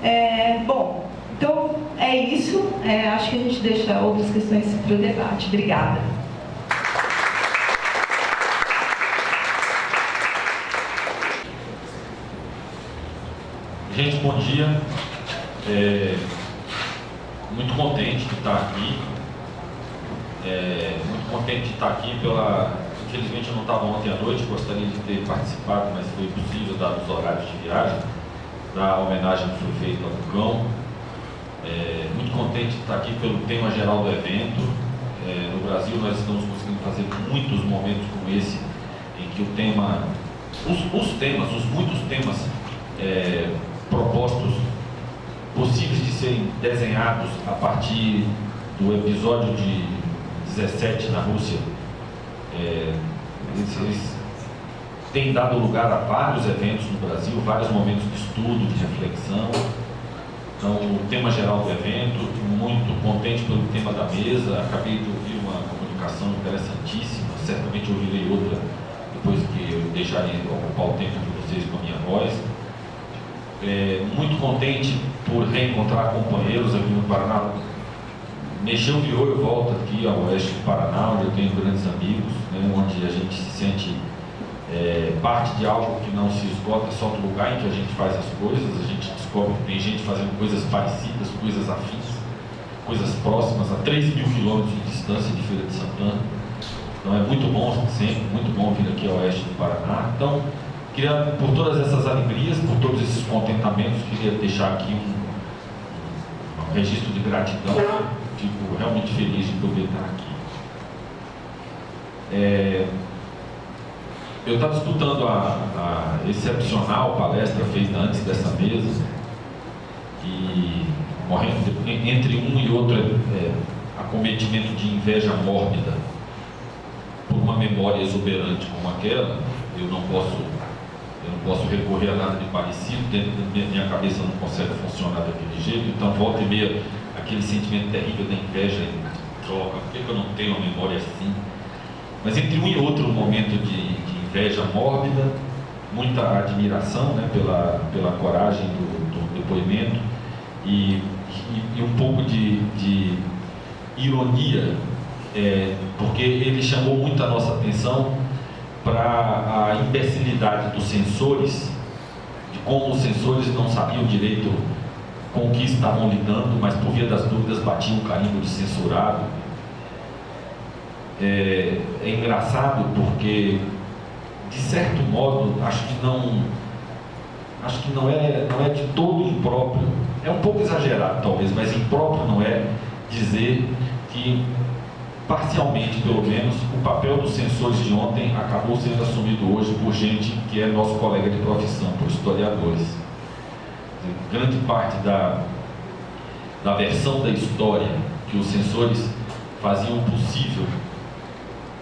bem. Bom, então é isso. Acho que a gente deixa outras questões para o debate. Obrigada. Gente, bom dia. Muito contente de estar aqui. Muito contente de estar aqui Infelizmente eu não estava ontem à noite, gostaria de ter participado, mas foi impossível, dados os horários de viagem, da homenagem que foi feita ao Vulcão. Muito contente de estar aqui pelo tema geral do evento. No Brasil nós estamos conseguindo fazer muitos momentos como esse, em que o tema, os muitos temas propostos, possíveis de serem desenhados a partir do episódio de 17 na Rússia, eles têm dado lugar a vários eventos no Brasil, vários momentos de estudo, de reflexão. Então, o tema geral do evento, muito contente pelo tema da mesa. Acabei de ouvir uma comunicação interessantíssima, certamente ouvirei outra depois que eu deixarei ocupar o tempo de vocês com a minha voz. Muito contente por reencontrar companheiros aqui no Paraná. Mexeu, virou e volta aqui ao oeste do Paraná, onde eu tenho grandes amigos, né, onde a gente se sente parte de algo que não se esgota só do lugar em que a gente faz as coisas. A gente descobre que tem gente fazendo coisas parecidas, coisas afins, coisas próximas, a 3.000 quilômetros de distância de Feira de Santana. Então é muito bom, sempre muito bom vir aqui ao oeste do Paraná. Então, queria, por todas essas alegrias, por todos esses contentamentos, queria deixar aqui um registro de gratidão. Fico realmente feliz de poder estar aqui. Eu estava escutando a excepcional palestra feita antes dessa mesa e morrendo entre um e outro acometimento de inveja mórbida por uma memória exuberante como aquela. Eu não posso recorrer a nada de parecido, dentro da minha cabeça não consegue funcionar daquele jeito, então volta e meia aquele sentimento terrível da inveja troca. Por que eu não tenho uma memória assim? Mas entre um e outro momento de inveja mórbida, muita admiração, né, pela coragem do depoimento e um pouco de ironia, porque ele chamou muito a nossa atenção para a imbecilidade dos censores, de como os censores não sabiam direito com o que estavam lidando, mas por via das dúvidas batiam o carimbo de censurado. É engraçado porque, de certo modo, acho que não é de todo impróprio, é um pouco exagerado talvez, mas impróprio não é dizer que, parcialmente pelo menos, o papel dos censores de ontem acabou sendo assumido hoje por gente que é nosso colega de profissão, por historiadores. Grande parte da versão da história que os censores faziam possível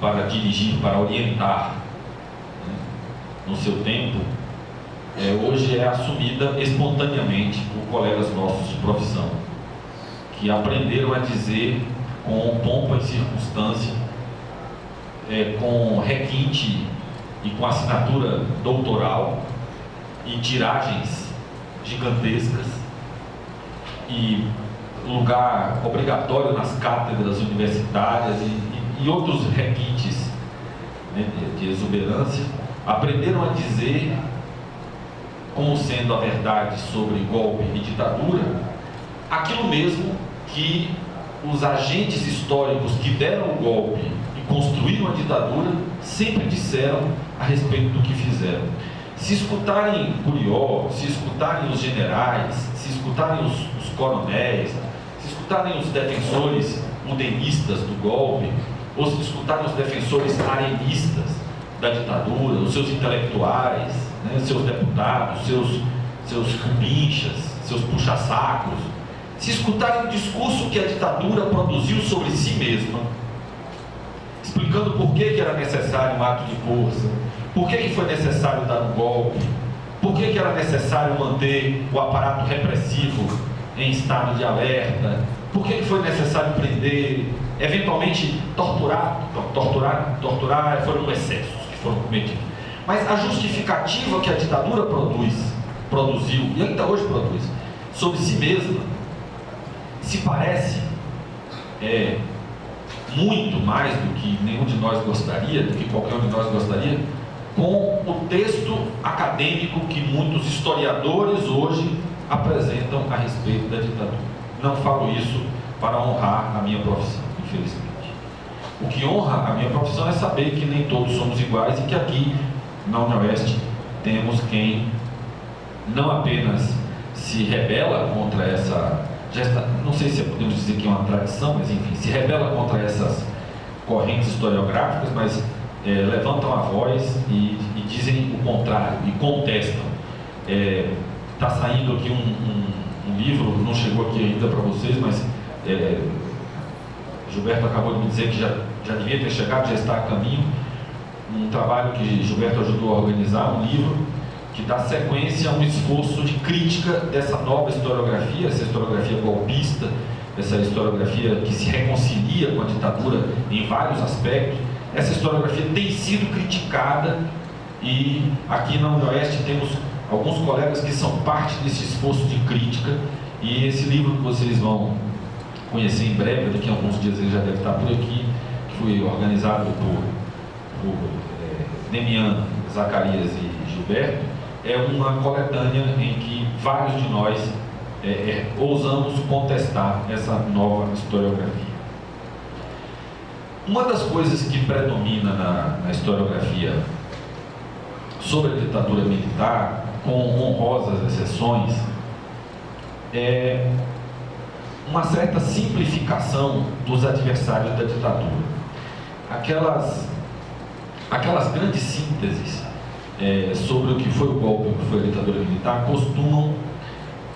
para dirigir, para orientar, né, no seu tempo, hoje é assumida espontaneamente por colegas nossos de profissão, que aprenderam a dizer com pompa e circunstância, com requinte e com assinatura doutoral e tiragens gigantescas e lugar obrigatório nas cátedras universitárias e outros requintes, né, de exuberância, aprenderam a dizer como sendo a verdade sobre golpe e ditadura aquilo mesmo que os agentes históricos que deram o golpe e construíram a ditadura sempre disseram a respeito do que fizeram. Se escutarem Curió, se escutarem os generais, se escutarem os coronéis, se escutarem os defensores udenistas do golpe, ou se escutarem os defensores arenistas da ditadura, os seus intelectuais, né, seus deputados, seus cupinchas, seus puxa-sacos, se escutarem o discurso que a ditadura produziu sobre si mesma, explicando por que era necessário um ato de força, por que foi necessário dar um golpe, por que era necessário manter o aparato repressivo em estado de alerta, por que foi necessário prender, eventualmente torturar foram excessos que foram cometidos. Mas a justificativa que a ditadura produziu, e ainda hoje produz, sobre si mesma, se parece muito mais do que nenhum de nós gostaria, do que qualquer um de nós gostaria, com o texto acadêmico que muitos historiadores hoje apresentam a respeito da ditadura. Não falo isso para honrar a minha profissão, infelizmente. O que honra a minha profissão é saber que nem todos somos iguais e que aqui na UniOeste temos quem não apenas se rebela contra essa, não sei se podemos dizer que é uma tradição, mas enfim, se rebela contra essas correntes historiográficas, mas levantam a voz e dizem o contrário, e contestam. Está saindo aqui um livro, não chegou aqui ainda para vocês, mas Gilberto acabou de me dizer que já devia ter chegado, já está a caminho, um trabalho que Gilberto ajudou a organizar, um livro que dá sequência a um esforço de crítica dessa nova historiografia, essa historiografia golpista, essa historiografia que se reconcilia com a ditadura em vários aspectos. Essa historiografia tem sido criticada e aqui na UniOeste temos alguns colegas que são parte desse esforço de crítica, e esse livro que vocês vão conhecer em breve, daqui a alguns dias ele já deve estar por aqui, que foi organizado por Demian, Zacarias e Gilberto, é uma coletânea em que vários de nós ousamos contestar essa nova historiografia. Uma das coisas que predomina na historiografia sobre a ditadura militar, com honrosas exceções, é uma certa simplificação dos adversários da ditadura. Aquelas grandes sínteses sobre o que foi o golpe, o que foi a ditadura militar, costumam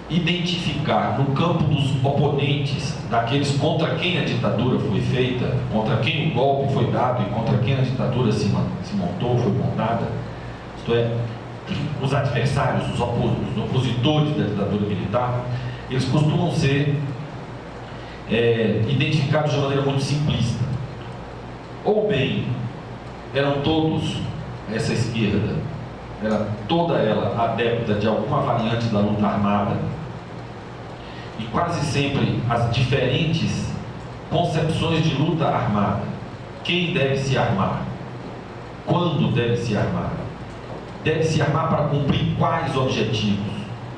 identificar no campo dos oponentes, daqueles contra quem a ditadura foi feita, contra quem o golpe foi dado e contra quem a ditadura se montou, foi montada, isto é, os adversários, os opositores da ditadura militar, eles costumam ser identificados de maneira muito simplista. Ou bem, eram todos, essa esquerda, era toda ela adepta de alguma variante da luta armada, e quase sempre as diferentes concepções de luta armada. Quem deve se armar? Quando deve se armar? Deve se armar para cumprir quais objetivos?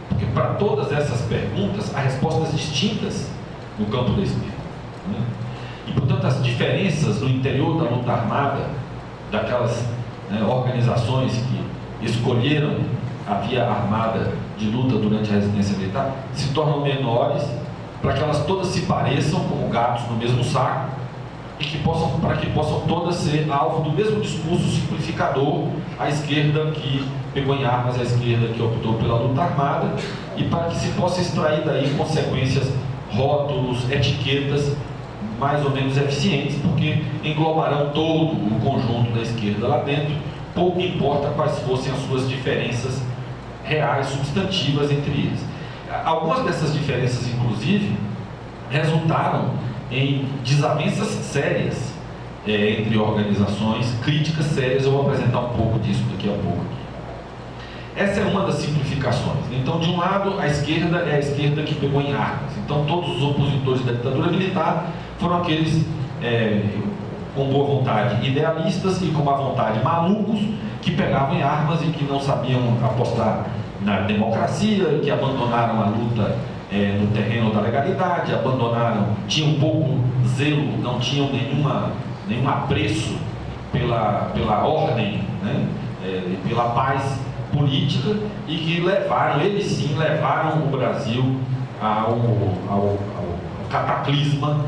Porque para todas essas perguntas há respostas distintas no campo da esquerda, né? E portanto as diferenças no interior da luta armada, daquelas organizações que escolheram a via armada de luta durante a resistência militar, se tornam menores para que elas todas se pareçam como gatos no mesmo saco e para que possam todas ser alvo do mesmo discurso simplificador, a esquerda que pegou em armas, a esquerda que optou pela luta armada, e para que se possa extrair daí consequências, rótulos, etiquetas mais ou menos eficientes, porque englobarão todo o conjunto da esquerda lá dentro, pouco importa quais fossem as suas diferenças reais, substantivas entre eles. Algumas dessas diferenças, inclusive, resultaram em desavenças sérias entre organizações, críticas sérias. Eu vou apresentar um pouco disso daqui a pouco. Essa é uma das simplificações. Então, de um lado, a esquerda é a esquerda que pegou em armas. Então, todos os opositores da ditadura militar foram aqueles com boa vontade idealistas e com má vontade malucos, que pegavam em armas e que não sabiam apostar na democracia, que abandonaram a luta no terreno da legalidade, tinham pouco zelo, não tinham nenhum apreço pela ordem, né, pela paz política, e que eles sim levaram o Brasil ao cataclisma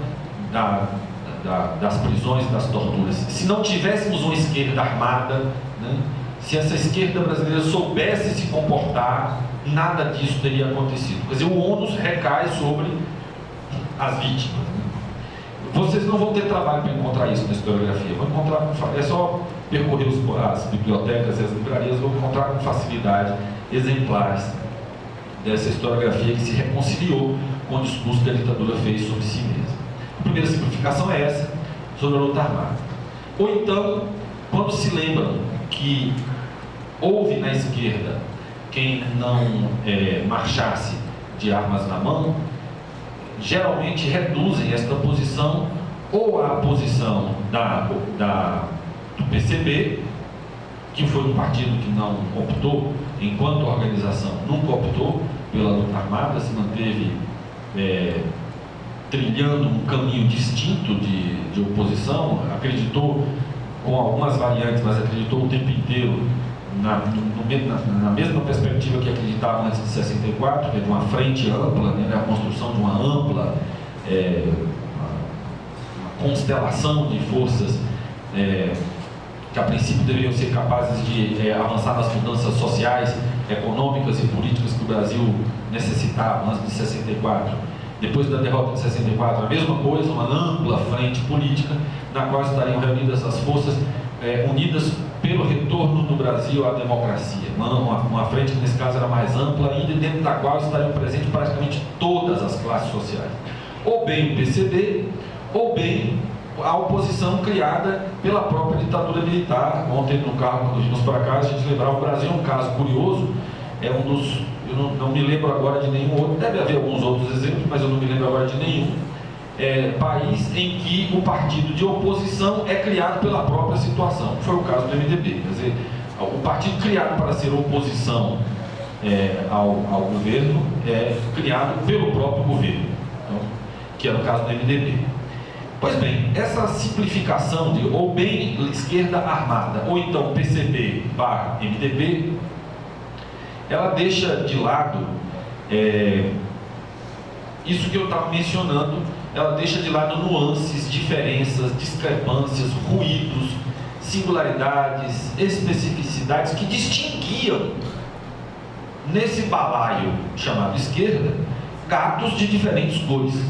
das prisões e das torturas. Se não tivéssemos uma esquerda armada, né, se essa esquerda brasileira soubesse se comportar, nada disso teria acontecido. Quer dizer, o ônus recai sobre as vítimas, né? Vocês não vão ter trabalho para encontrar isso na historiografia. Vão encontrar, é só percorrer as bibliotecas e as livrarias, vão encontrar com facilidade exemplares dessa historiografia que se reconciliou com o discurso que a ditadura fez sobre si mesma. A primeira simplificação é essa, sobre a luta armada. Ou então, quando se lembram que houve na esquerda quem não marchasse de armas na mão, geralmente reduzem esta posição ou à posição do PCB, que foi um partido que não optou, enquanto organização, nunca optou pela luta armada, se manteve trilhando um caminho distinto de oposição, acreditou com algumas variantes, mas acreditou o tempo inteiro na mesma perspectiva que acreditava antes de 64, que é de uma frente ampla, né, a construção de uma ampla uma constelação de forças que a princípio deveriam ser capazes de avançar nas mudanças sociais, econômicas e políticas que o Brasil necessitava antes de 64. Depois da derrota de 64, a mesma coisa, uma ampla frente política, na qual estariam reunidas as forças unidas pelo retorno do Brasil à democracia. Uma frente que nesse caso era mais ampla ainda, dentro da qual estariam presentes praticamente todas as classes sociais. Ou bem o PCB, ou bem a oposição criada pela própria ditadura militar. Ontem no carro, quando vimos para cá, a gente lembrava, o Brasil é um caso curioso, eu não me lembro agora de nenhum outro, deve haver alguns outros exemplos, mas eu não me lembro agora de nenhum país em que o partido de oposição é criado pela própria situação. Foi o caso do MDB, quer dizer, o partido criado para ser oposição ao governo é criado pelo próprio governo, então, que é no caso do MDB. Pois bem, essa simplificação de ou bem esquerda armada, ou então PCB/MDB, ela deixa de lado isso que eu estava mencionando, ela deixa de lado nuances, diferenças, discrepâncias, ruídos, singularidades, especificidades que distinguiam, nesse balaio chamado esquerda, gatos de diferentes cores.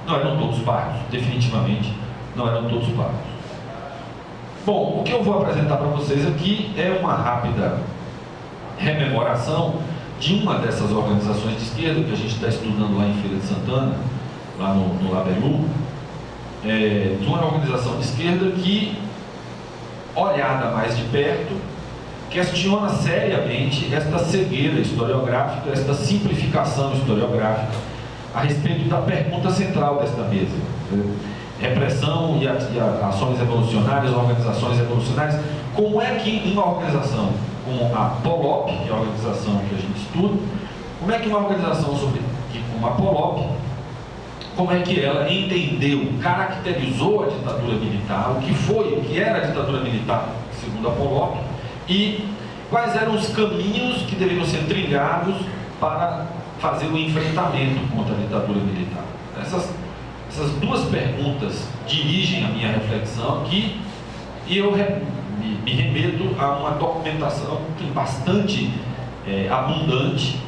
Não eram todos pardos, definitivamente não eram todos pardos. Bom, o que eu vou apresentar para vocês aqui é uma rápida rememoração de uma dessas organizações de esquerda que a gente está estudando lá em Feira de Santana, lá no Labelu, de uma organização de esquerda que, olhada mais de perto, questiona seriamente esta cegueira historiográfica, esta simplificação historiográfica a respeito da pergunta central desta mesa: repressão e ações revolucionárias, organizações revolucionárias. Como é que uma organização como a POLOP, que é a organização que a gente estuda, como é que uma organização como a POLOP, como é que ela entendeu, caracterizou a ditadura militar, o que era a ditadura militar, segundo a POLOP, e quais eram os caminhos que deveriam ser trilhados para fazer o enfrentamento contra a ditadura militar. Essas duas perguntas dirigem a minha reflexão aqui, e eu me remeto a uma documentação bastante abundante,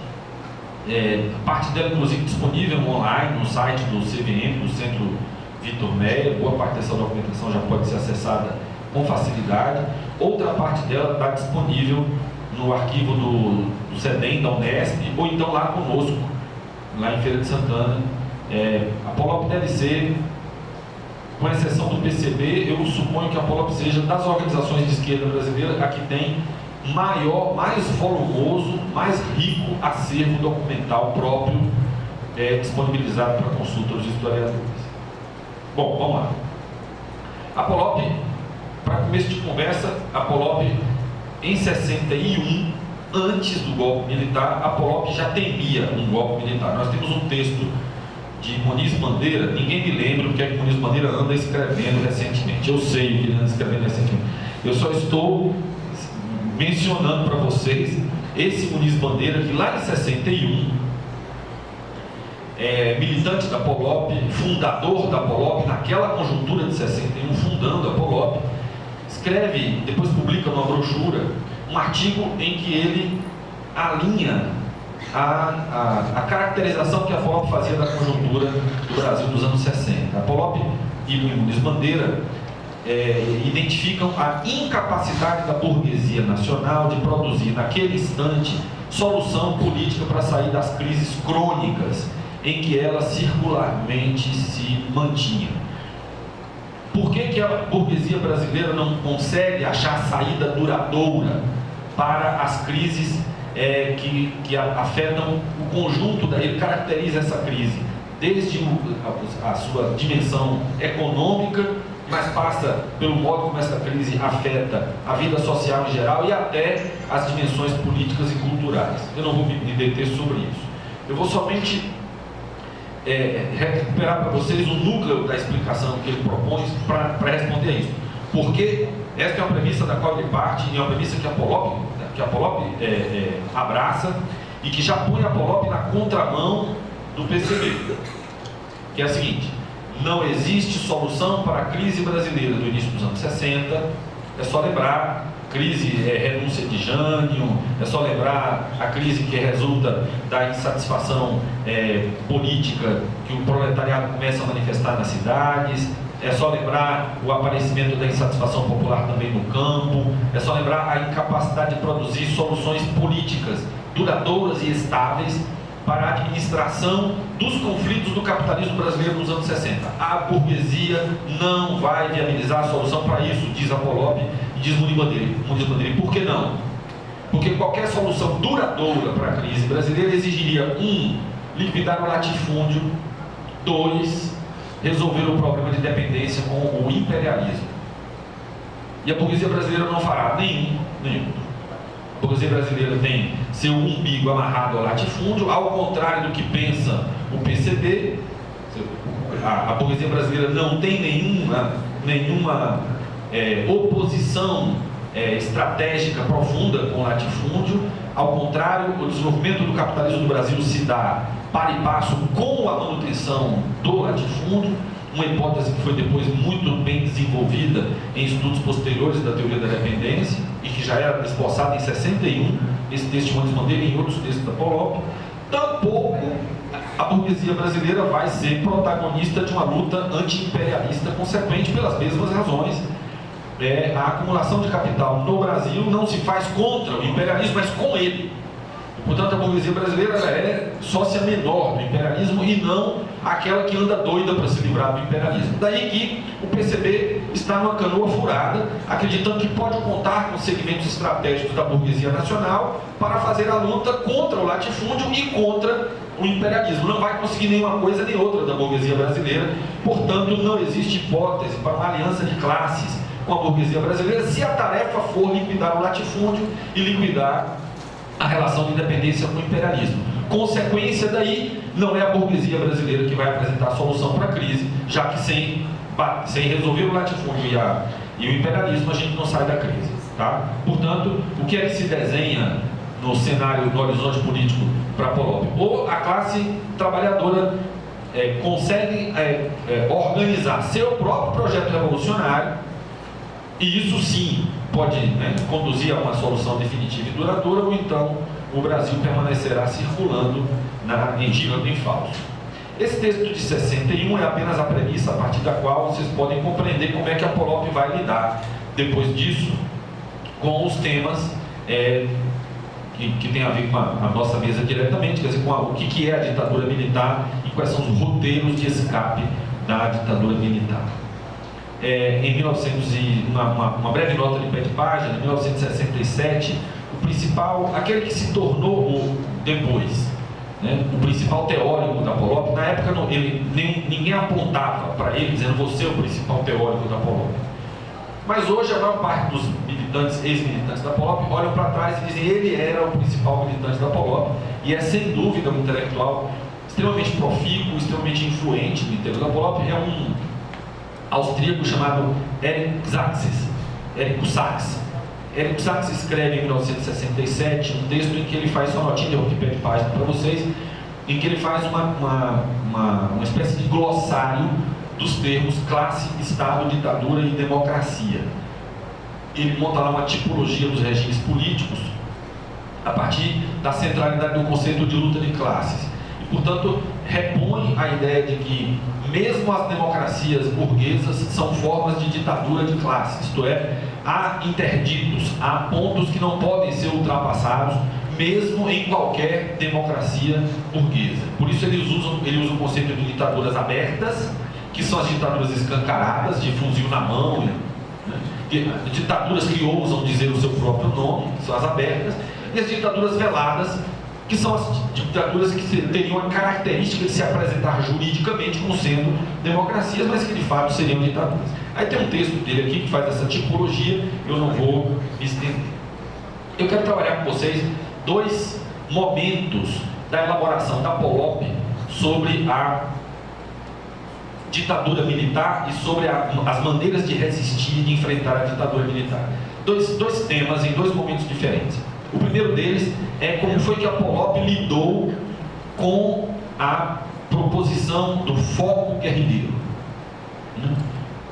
parte dela inclusive disponível online no site do CVM, do Centro Vitor Meyer. Boa parte dessa documentação já pode ser acessada com facilidade. Outra parte dela está disponível no arquivo do CEDEM, da Unesp, ou então lá conosco, lá em Feira de Santana. A POLOP deve ser, com exceção do PCB, eu suponho que a POLOP seja das organizações de esquerda brasileira a que tem mais volumoso, mais rico acervo documental próprio disponibilizado para consulta dos historiadores. Bom, vamos lá. A POLOP, para começo de conversa, a POLOP em 61, antes do golpe militar, a POLOP já temia um golpe militar. Nós temos um texto de Muniz Bandeira, ninguém me lembra o que é que Muniz Bandeira anda escrevendo recentemente. Eu sei o que ele anda escrevendo recentemente. Eu só estou mencionando para vocês esse Muniz Bandeira, que lá em 61, militante da POLOP, fundador da POLOP, naquela conjuntura de 61, fundando a POLOP, escreve, depois publica numa brochura, um artigo em que ele alinha a caracterização que a POLOP fazia da conjuntura do Brasil dos anos 60. A POLOP e o Muniz Bandeira identificam a incapacidade da burguesia nacional de produzir, naquele instante, solução política para sair das crises crônicas em que ela circularmente se mantinha. Por que a burguesia brasileira não consegue achar saída duradoura para as crises que afetam o conjunto? Ele caracteriza essa crise desde a sua dimensão econômica, mas passa pelo modo como essa crise afeta a vida social em geral e até as dimensões políticas e culturais. Eu não vou me deter sobre isso. Eu vou somente recuperar para vocês o núcleo da explicação que ele propõe para responder a isso. Porque esta é uma premissa da qual ele parte, e é uma premissa que a POLOP abraça, e que já põe a POLOP na contramão do PCB, que é a seguinte: não existe solução para a crise brasileira do início dos anos 60, é só lembrar crise, renúncia de Jânio, é só lembrar a crise que resulta da insatisfação política que o proletariado começa a manifestar nas cidades, é só lembrar o aparecimento da insatisfação popular também no campo, é só lembrar a incapacidade de produzir soluções políticas duradouras e estáveis para a administração dos conflitos do capitalismo brasileiro nos anos 60. A burguesia não vai viabilizar a solução para isso, diz a POLOP e diz Muniz Bandeira. Por que não? Porque qualquer solução duradoura para a crise brasileira exigiria: 1. Liquidar o latifúndio; 2. Resolver o problema de dependência com o imperialismo. E a burguesia brasileira não fará nenhum. A burguesia brasileira tem seu umbigo amarrado ao latifúndio, ao contrário do que pensa o PCB. A burguesia brasileira não tem nenhuma oposição estratégica profunda com o latifúndio. Ao contrário, o desenvolvimento do capitalismo do Brasil se dá para e passo com a manutenção do latifúndio, uma hipótese que foi depois muito bem desenvolvida em estudos posteriores da teoria da dependência e que já era esboçada em 61, nesse texto de Simões Bandeira e em outros textos da Polop. Tampouco a burguesia brasileira vai ser protagonista de uma luta anti-imperialista consequente pelas mesmas razões. A acumulação de capital no Brasil não se faz contra o imperialismo, mas com ele. Portanto, a burguesia brasileira ela é sócia menor do imperialismo e não aquela que anda doida para se livrar do imperialismo. Daí que o PCB está numa canoa furada, acreditando que pode contar com segmentos estratégicos da burguesia nacional para fazer a luta contra o latifúndio e contra o imperialismo. Não vai conseguir nenhuma coisa nem outra da burguesia brasileira, portanto, não existe hipótese para uma aliança de classes com a burguesia brasileira se a tarefa for liquidar o latifúndio e liquidar a relação de independência com o imperialismo. Consequência daí, não é a burguesia brasileira que vai apresentar a solução para a crise, já que sem resolver o latifúndio e o imperialismo, a gente não sai da crise. Tá? Portanto, o que é que se desenha no cenário do horizonte político para a Polop? Ou a classe trabalhadora consegue organizar seu próprio projeto revolucionário, e isso sim pode conduzir a uma solução definitiva e duradoura, ou então o Brasil permanecerá circulando girando em falso. Esse texto de 61 é apenas a premissa a partir da qual vocês podem compreender como é que a Polop vai lidar, depois disso, com os temas que tem a ver com a nossa mesa diretamente, quer dizer, com o que é a ditadura militar e quais são os roteiros de escape da ditadura militar. Em uma breve nota de pé de página, em 1967, o principal, aquele que se tornou depois, o principal teórico da Polop, na época ninguém apontava para ele dizendo você é o principal teórico da Polop. Mas hoje a maior parte dos militantes, ex-militantes da Polop, olham para trás e dizem ele era o principal militante da Polop e é sem dúvida um intelectual extremamente profícuo, extremamente influente no interior da Polop. É um austríaco chamado Erich Sachs. Erich Sachs escreve em 1967 um texto em que ele faz, só notinha de pé de página para vocês, em que ele faz uma espécie de glossário dos termos classe, Estado, ditadura e democracia. Ele monta lá uma tipologia dos regimes políticos a partir da centralidade do conceito de luta de classes. E, portanto, repõe a ideia de que mesmo as democracias burguesas são formas de ditadura de classes, isto é, há interditos, há pontos que não podem ser ultrapassados, mesmo em qualquer democracia burguesa. Por isso ele usa o conceito de ditaduras abertas, que são as ditaduras escancaradas, de fuzil na mão, ditaduras que ousam dizer o seu próprio nome, que são as abertas, e as ditaduras veladas, que são as ditaduras que teriam a característica de se apresentar juridicamente como sendo democracias, mas que de fato seriam ditaduras. Aí tem um texto dele aqui que faz essa tipologia, eu não vou me estender. Eu quero trabalhar com vocês dois momentos da elaboração da Polop sobre a ditadura militar e sobre as maneiras de resistir e de enfrentar a ditadura militar. Dois temas em dois momentos diferentes. O primeiro deles é como foi que a Polop lidou com a proposição do foco guerrilheiro.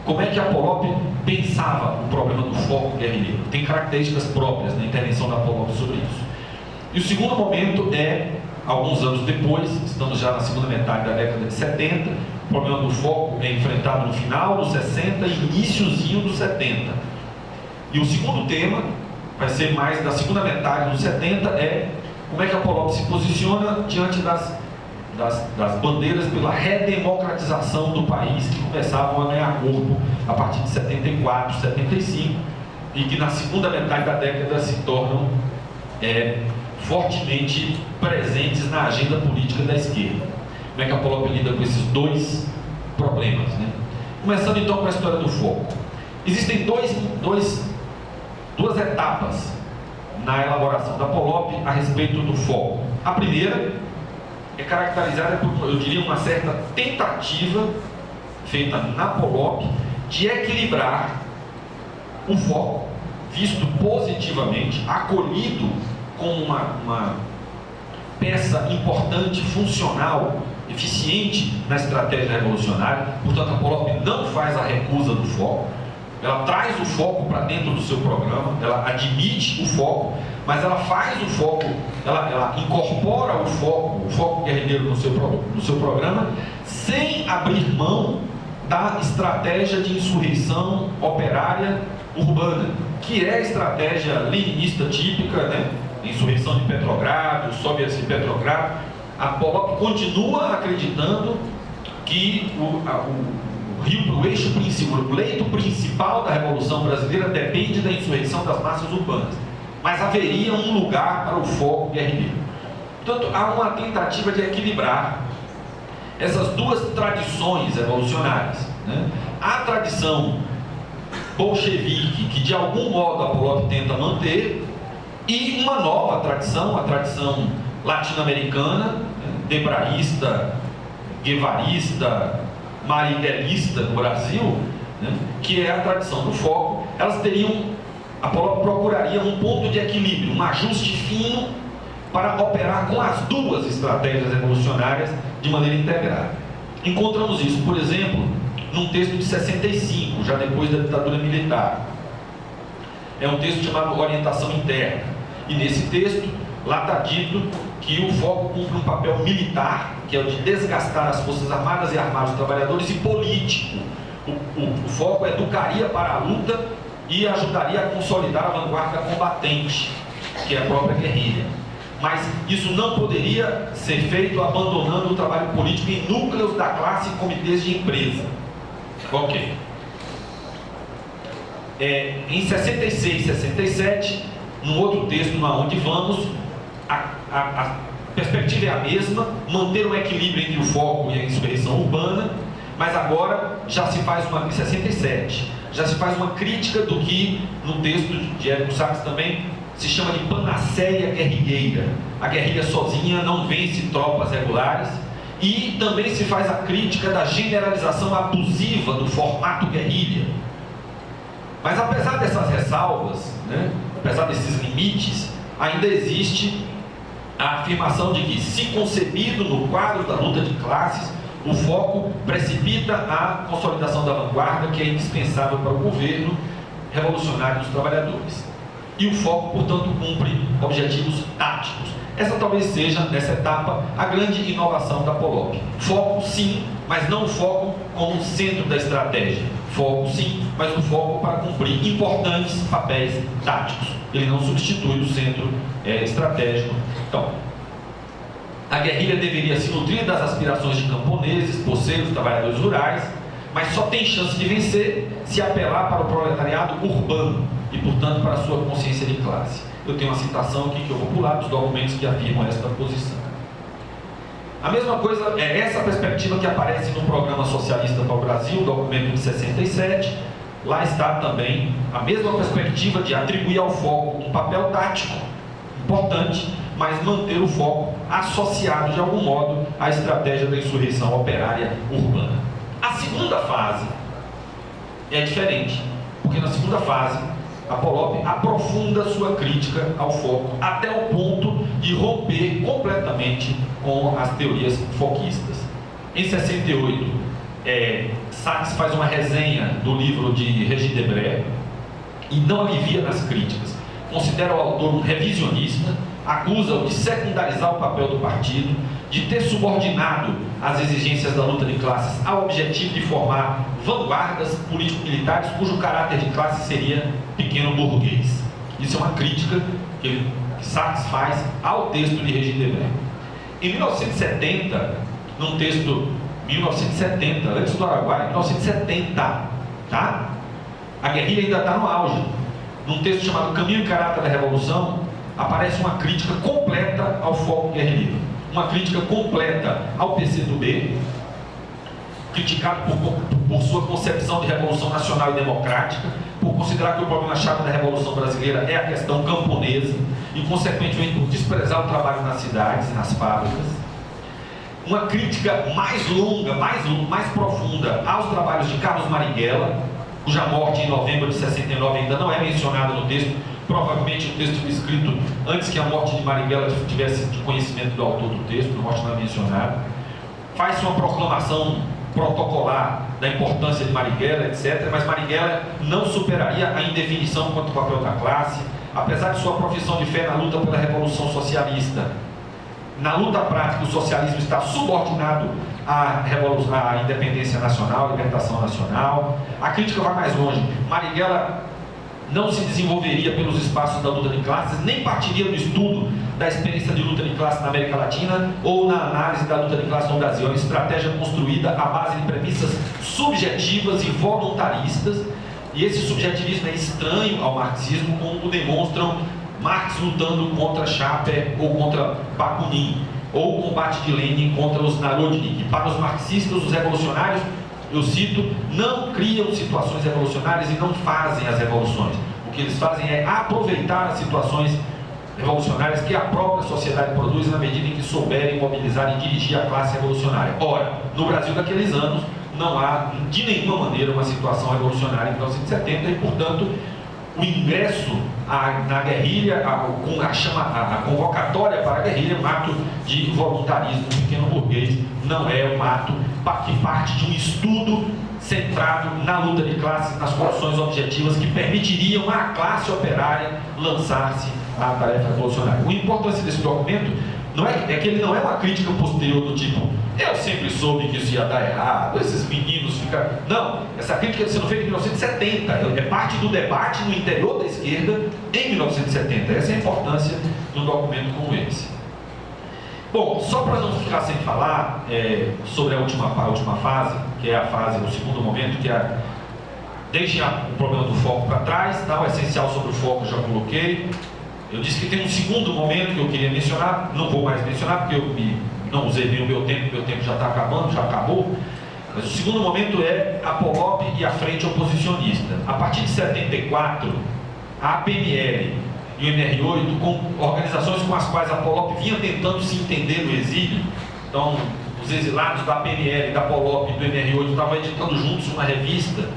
Como é que a Polop pensava o problema do foco guerrilheiro? Tem características próprias na intervenção da Polop sobre isso. E o segundo momento é, alguns anos depois, estamos já na segunda metade da década de 70, o problema do foco é enfrentado no final dos 60 e iniciozinho dos 70. E o segundo tema vai ser mais da segunda metade dos 70, é como é que a Polop se posiciona diante das bandeiras pela redemocratização do país, que começavam a ganhar corpo a partir de 74, 75, e que na segunda metade da década se tornam fortemente presentes na agenda política da esquerda. Como é que a Polop lida com esses dois problemas, Começando então com a história do foco. Existem duas etapas na elaboração da Polop a respeito do foco. A primeira é caracterizada por, eu diria, uma certa tentativa feita na Polop de equilibrar o foco, visto positivamente, acolhido com peça importante, funcional, eficiente na estratégia revolucionária. Portanto, a Polop não faz a recusa do foco, ela traz o foco para dentro do seu programa, ela admite o foco, mas ela faz o foco, ela incorpora o foco guerrilheiro no seu programa, sem abrir mão da estratégia de insurreição operária urbana, que é a estratégia leninista típica, né? Insurreição de Petrogrado, Soviets de Petrogrado. A Polop continua acreditando que o eixo principal, o leito principal da Revolução Brasileira depende da insurreição das massas urbanas, mas haveria um lugar para o foco guerrilheiro. Portanto, há uma tentativa de equilibrar essas duas tradições revolucionárias, né? A tradição bolchevique, que de algum modo a Polop tenta manter, e uma nova tradição, a tradição latino-americana, né? Debraísta, guevarista, marighellista no Brasil, né? Que é a tradição do foco. A Polop procuraria um ponto de equilíbrio, um ajuste fino para operar com as duas estratégias revolucionárias de maneira integrada. Encontramos isso, por exemplo, num texto de 65, já depois da ditadura militar. É um texto chamado Orientação Interna. E nesse texto, lá está dito que o foco cumpre um papel militar, que é o de desgastar as forças armadas e armar os trabalhadores, e político. O foco educaria para a luta e ajudaria a consolidar a vanguarda combatente, que é a própria guerrilha. Mas isso não poderia ser feito abandonando o trabalho político em núcleos da classe e comitês de empresa. Ok. Em 66, 67, num outro texto, onde vamos, a perspectiva é a mesma, manter um equilíbrio entre o foco e a insurreição urbana, mas agora já se faz em 67, já se faz uma crítica do que no texto de Érico Sachs também se chama de panaceia guerrilheira. A guerrilha sozinha não vence tropas regulares, e também se faz a crítica da generalização abusiva do formato guerrilha. Mas apesar dessas ressalvas, né, apesar desses limites, ainda existe a afirmação de que, se concebido no quadro da luta de classes, o foco precipita a consolidação da vanguarda, que é indispensável para o governo revolucionário dos trabalhadores. E o foco, portanto, cumpre objetivos táticos. Essa talvez seja, nessa etapa, a grande inovação da Polop. Foco, sim, mas não o foco como centro da estratégia. Foco, sim, mas o foco para cumprir importantes papéis táticos. Ele não substitui o centro estratégico. Então, a guerrilha deveria se nutrir das aspirações de camponeses, poceiros, trabalhadores rurais, mas só tem chance de vencer se apelar para o proletariado urbano e, portanto, para a sua consciência de classe. Eu tenho uma citação aqui que eu vou pular dos documentos que afirmam esta posição. A mesma coisa é essa perspectiva que aparece no Programa Socialista para o Brasil, documento de 67. Lá está também a mesma perspectiva de atribuir ao foco um papel tático importante, mas manter o foco associado de algum modo à estratégia da insurreição operária urbana. A segunda fase é diferente, porque na segunda fase a Polop aprofunda sua crítica ao foco até o ponto de romper completamente com as teorias foquistas. Em 68, Sachs faz uma resenha do livro de Régis Debray e não alivia nas críticas. Considera o autor um revisionista, acusa-o de secundarizar o papel do partido, de ter subordinado as exigências da luta de classes ao objetivo de formar vanguardas político-militares cujo caráter de classe seria pequeno burguês. Isso é uma crítica que Sachs faz ao texto de Régis Debray. Em 1970, num texto 1970, antes do Araguaia, 1970, tá? A guerrilha ainda está no auge. Num texto chamado Caminho e Caráter da Revolução, aparece uma crítica completa ao foco guerrilheiro. Uma crítica completa ao PCdoB, criticado por sua concepção de revolução nacional e democrática, por considerar que o problema-chave da Revolução Brasileira é a questão camponesa e, consequentemente, por desprezar o trabalho nas cidades e nas fábricas. Uma crítica mais longa, mais profunda aos trabalhos de Carlos Marighella, cuja morte em novembro de 69 ainda não é mencionada no texto, Provavelmente o texto foi escrito antes que a morte de Marighella tivesse de conhecimento do autor do texto, a morte não é mencionada. Faz-se uma proclamação protocolar da importância de Marighella, etc., mas Marighella não superaria a indefinição quanto ao papel da classe, apesar de sua profissão de fé na luta pela Revolução Socialista. Na luta prática, o socialismo está subordinado à independência nacional, à libertação nacional. A crítica vai mais longe. Marighella não se desenvolveria pelos espaços da luta de classes, nem partiria do estudo da experiência de luta de classe na América Latina ou na análise da luta de classe no Brasil. É uma estratégia construída à base de premissas subjetivas e voluntaristas, e esse subjetivismo é estranho ao marxismo, como demonstram Marx lutando contra Schapper ou contra Bakunin, ou o combate de Lenin contra os Narodnik. Para os marxistas, os revolucionários, eu cito, não criam situações revolucionárias e não fazem as revoluções. O que eles fazem é aproveitar as situações revolucionárias que a própria sociedade produz na medida em que souberem mobilizar e dirigir a classe revolucionária. Ora, no Brasil daqueles anos, não há de nenhuma maneira uma situação revolucionária em 1970 e, portanto, o ingresso na guerrilha, a convocatória para a guerrilha é um ato de voluntarismo pequeno burguês, não é um ato que parte de um estudo centrado na luta de classes, nas condições objetivas que permitiriam à classe operária lançar-se à tarefa revolucionária. A importância desse documento é que ele não é uma crítica posterior do tipo, eu sempre soube que isso ia dar errado, esses meninos ficam... Não, essa crítica está sendo feita em 1970, é parte do debate no interior da esquerda em 1970. Essa é a importância de um documento como esse. Bom, só para não ficar sem falar sobre a última fase, que é a fase, o segundo momento, que é deixem o problema do foco para trás, tá? O essencial sobre o foco eu já coloquei. Eu disse que tem um segundo momento que eu queria mencionar, não vou mais mencionar porque eu não usei bem o meu tempo já está acabando, já acabou. Mas o segundo momento é a Polop e a Frente Oposicionista. A partir de 74, a APML e o MR8, com organizações com as quais a Polop vinha tentando se entender no exílio, então os exilados da APML, da Polop e do MR8 estavam editando juntos uma revista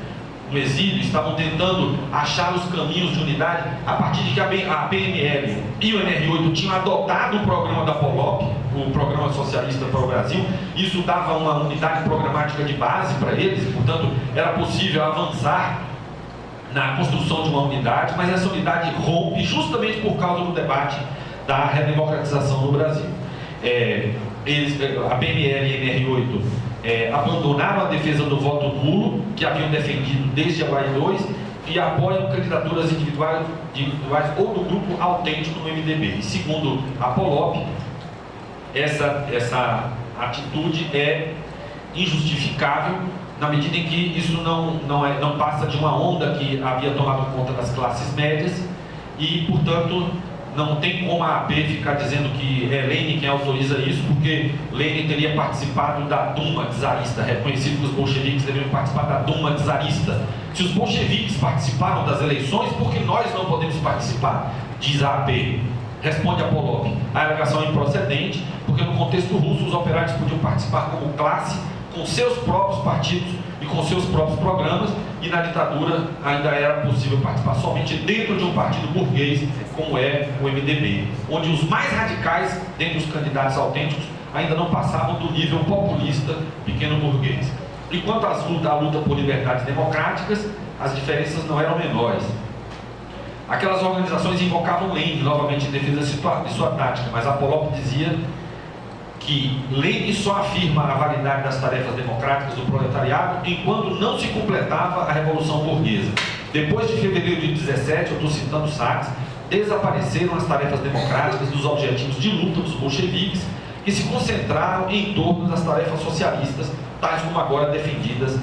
no exílio, estavam tentando achar os caminhos de unidade, a partir de que a PNL e o MR8 tinham adotado o programa da Polop, o Programa Socialista para o Brasil. Isso dava uma unidade programática de base para eles, e, portanto, era possível avançar na construção de uma unidade, mas essa unidade rompe justamente por causa do debate da redemocratização no Brasil. A PNL e MR8 abandonaram a defesa do voto nulo, que haviam defendido desde a UI2, e apoiam candidaturas individuais ou do grupo autêntico no MDB. E segundo a Polop, essa atitude é injustificável na medida em que isso não passa de uma onda que havia tomado conta das classes médias e, portanto, não tem como a AP ficar dizendo que é Lenin quem autoriza isso, porque Lenin teria participado da Duma czarista, reconhecido que os bolcheviques deveriam participar da Duma czarista. Se os bolcheviques participaram das eleições, por que nós não podemos participar? Diz a AP. Responde a Polop. A alegação é improcedente, porque no contexto russo os operários podiam participar como classe, com seus próprios partidos e com seus próprios programas, e na ditadura ainda era possível participar somente dentro de um partido burguês, como é o MDB, onde os mais radicais, dentre os candidatos autênticos, ainda não passavam do nível populista pequeno burguês. Enquanto a luta por liberdades democráticas, as diferenças não eram menores. Aquelas organizações invocavam Lenin novamente em defesa de sua tática, mas a Polop dizia que Lenin só afirma a validade das tarefas democráticas do proletariado enquanto não se completava a Revolução Burguesa. Depois de fevereiro de 17, eu estou citando Sachs, desapareceram as tarefas democráticas dos objetivos de luta dos bolcheviques e se concentraram em torno das tarefas socialistas, tais como agora defendidas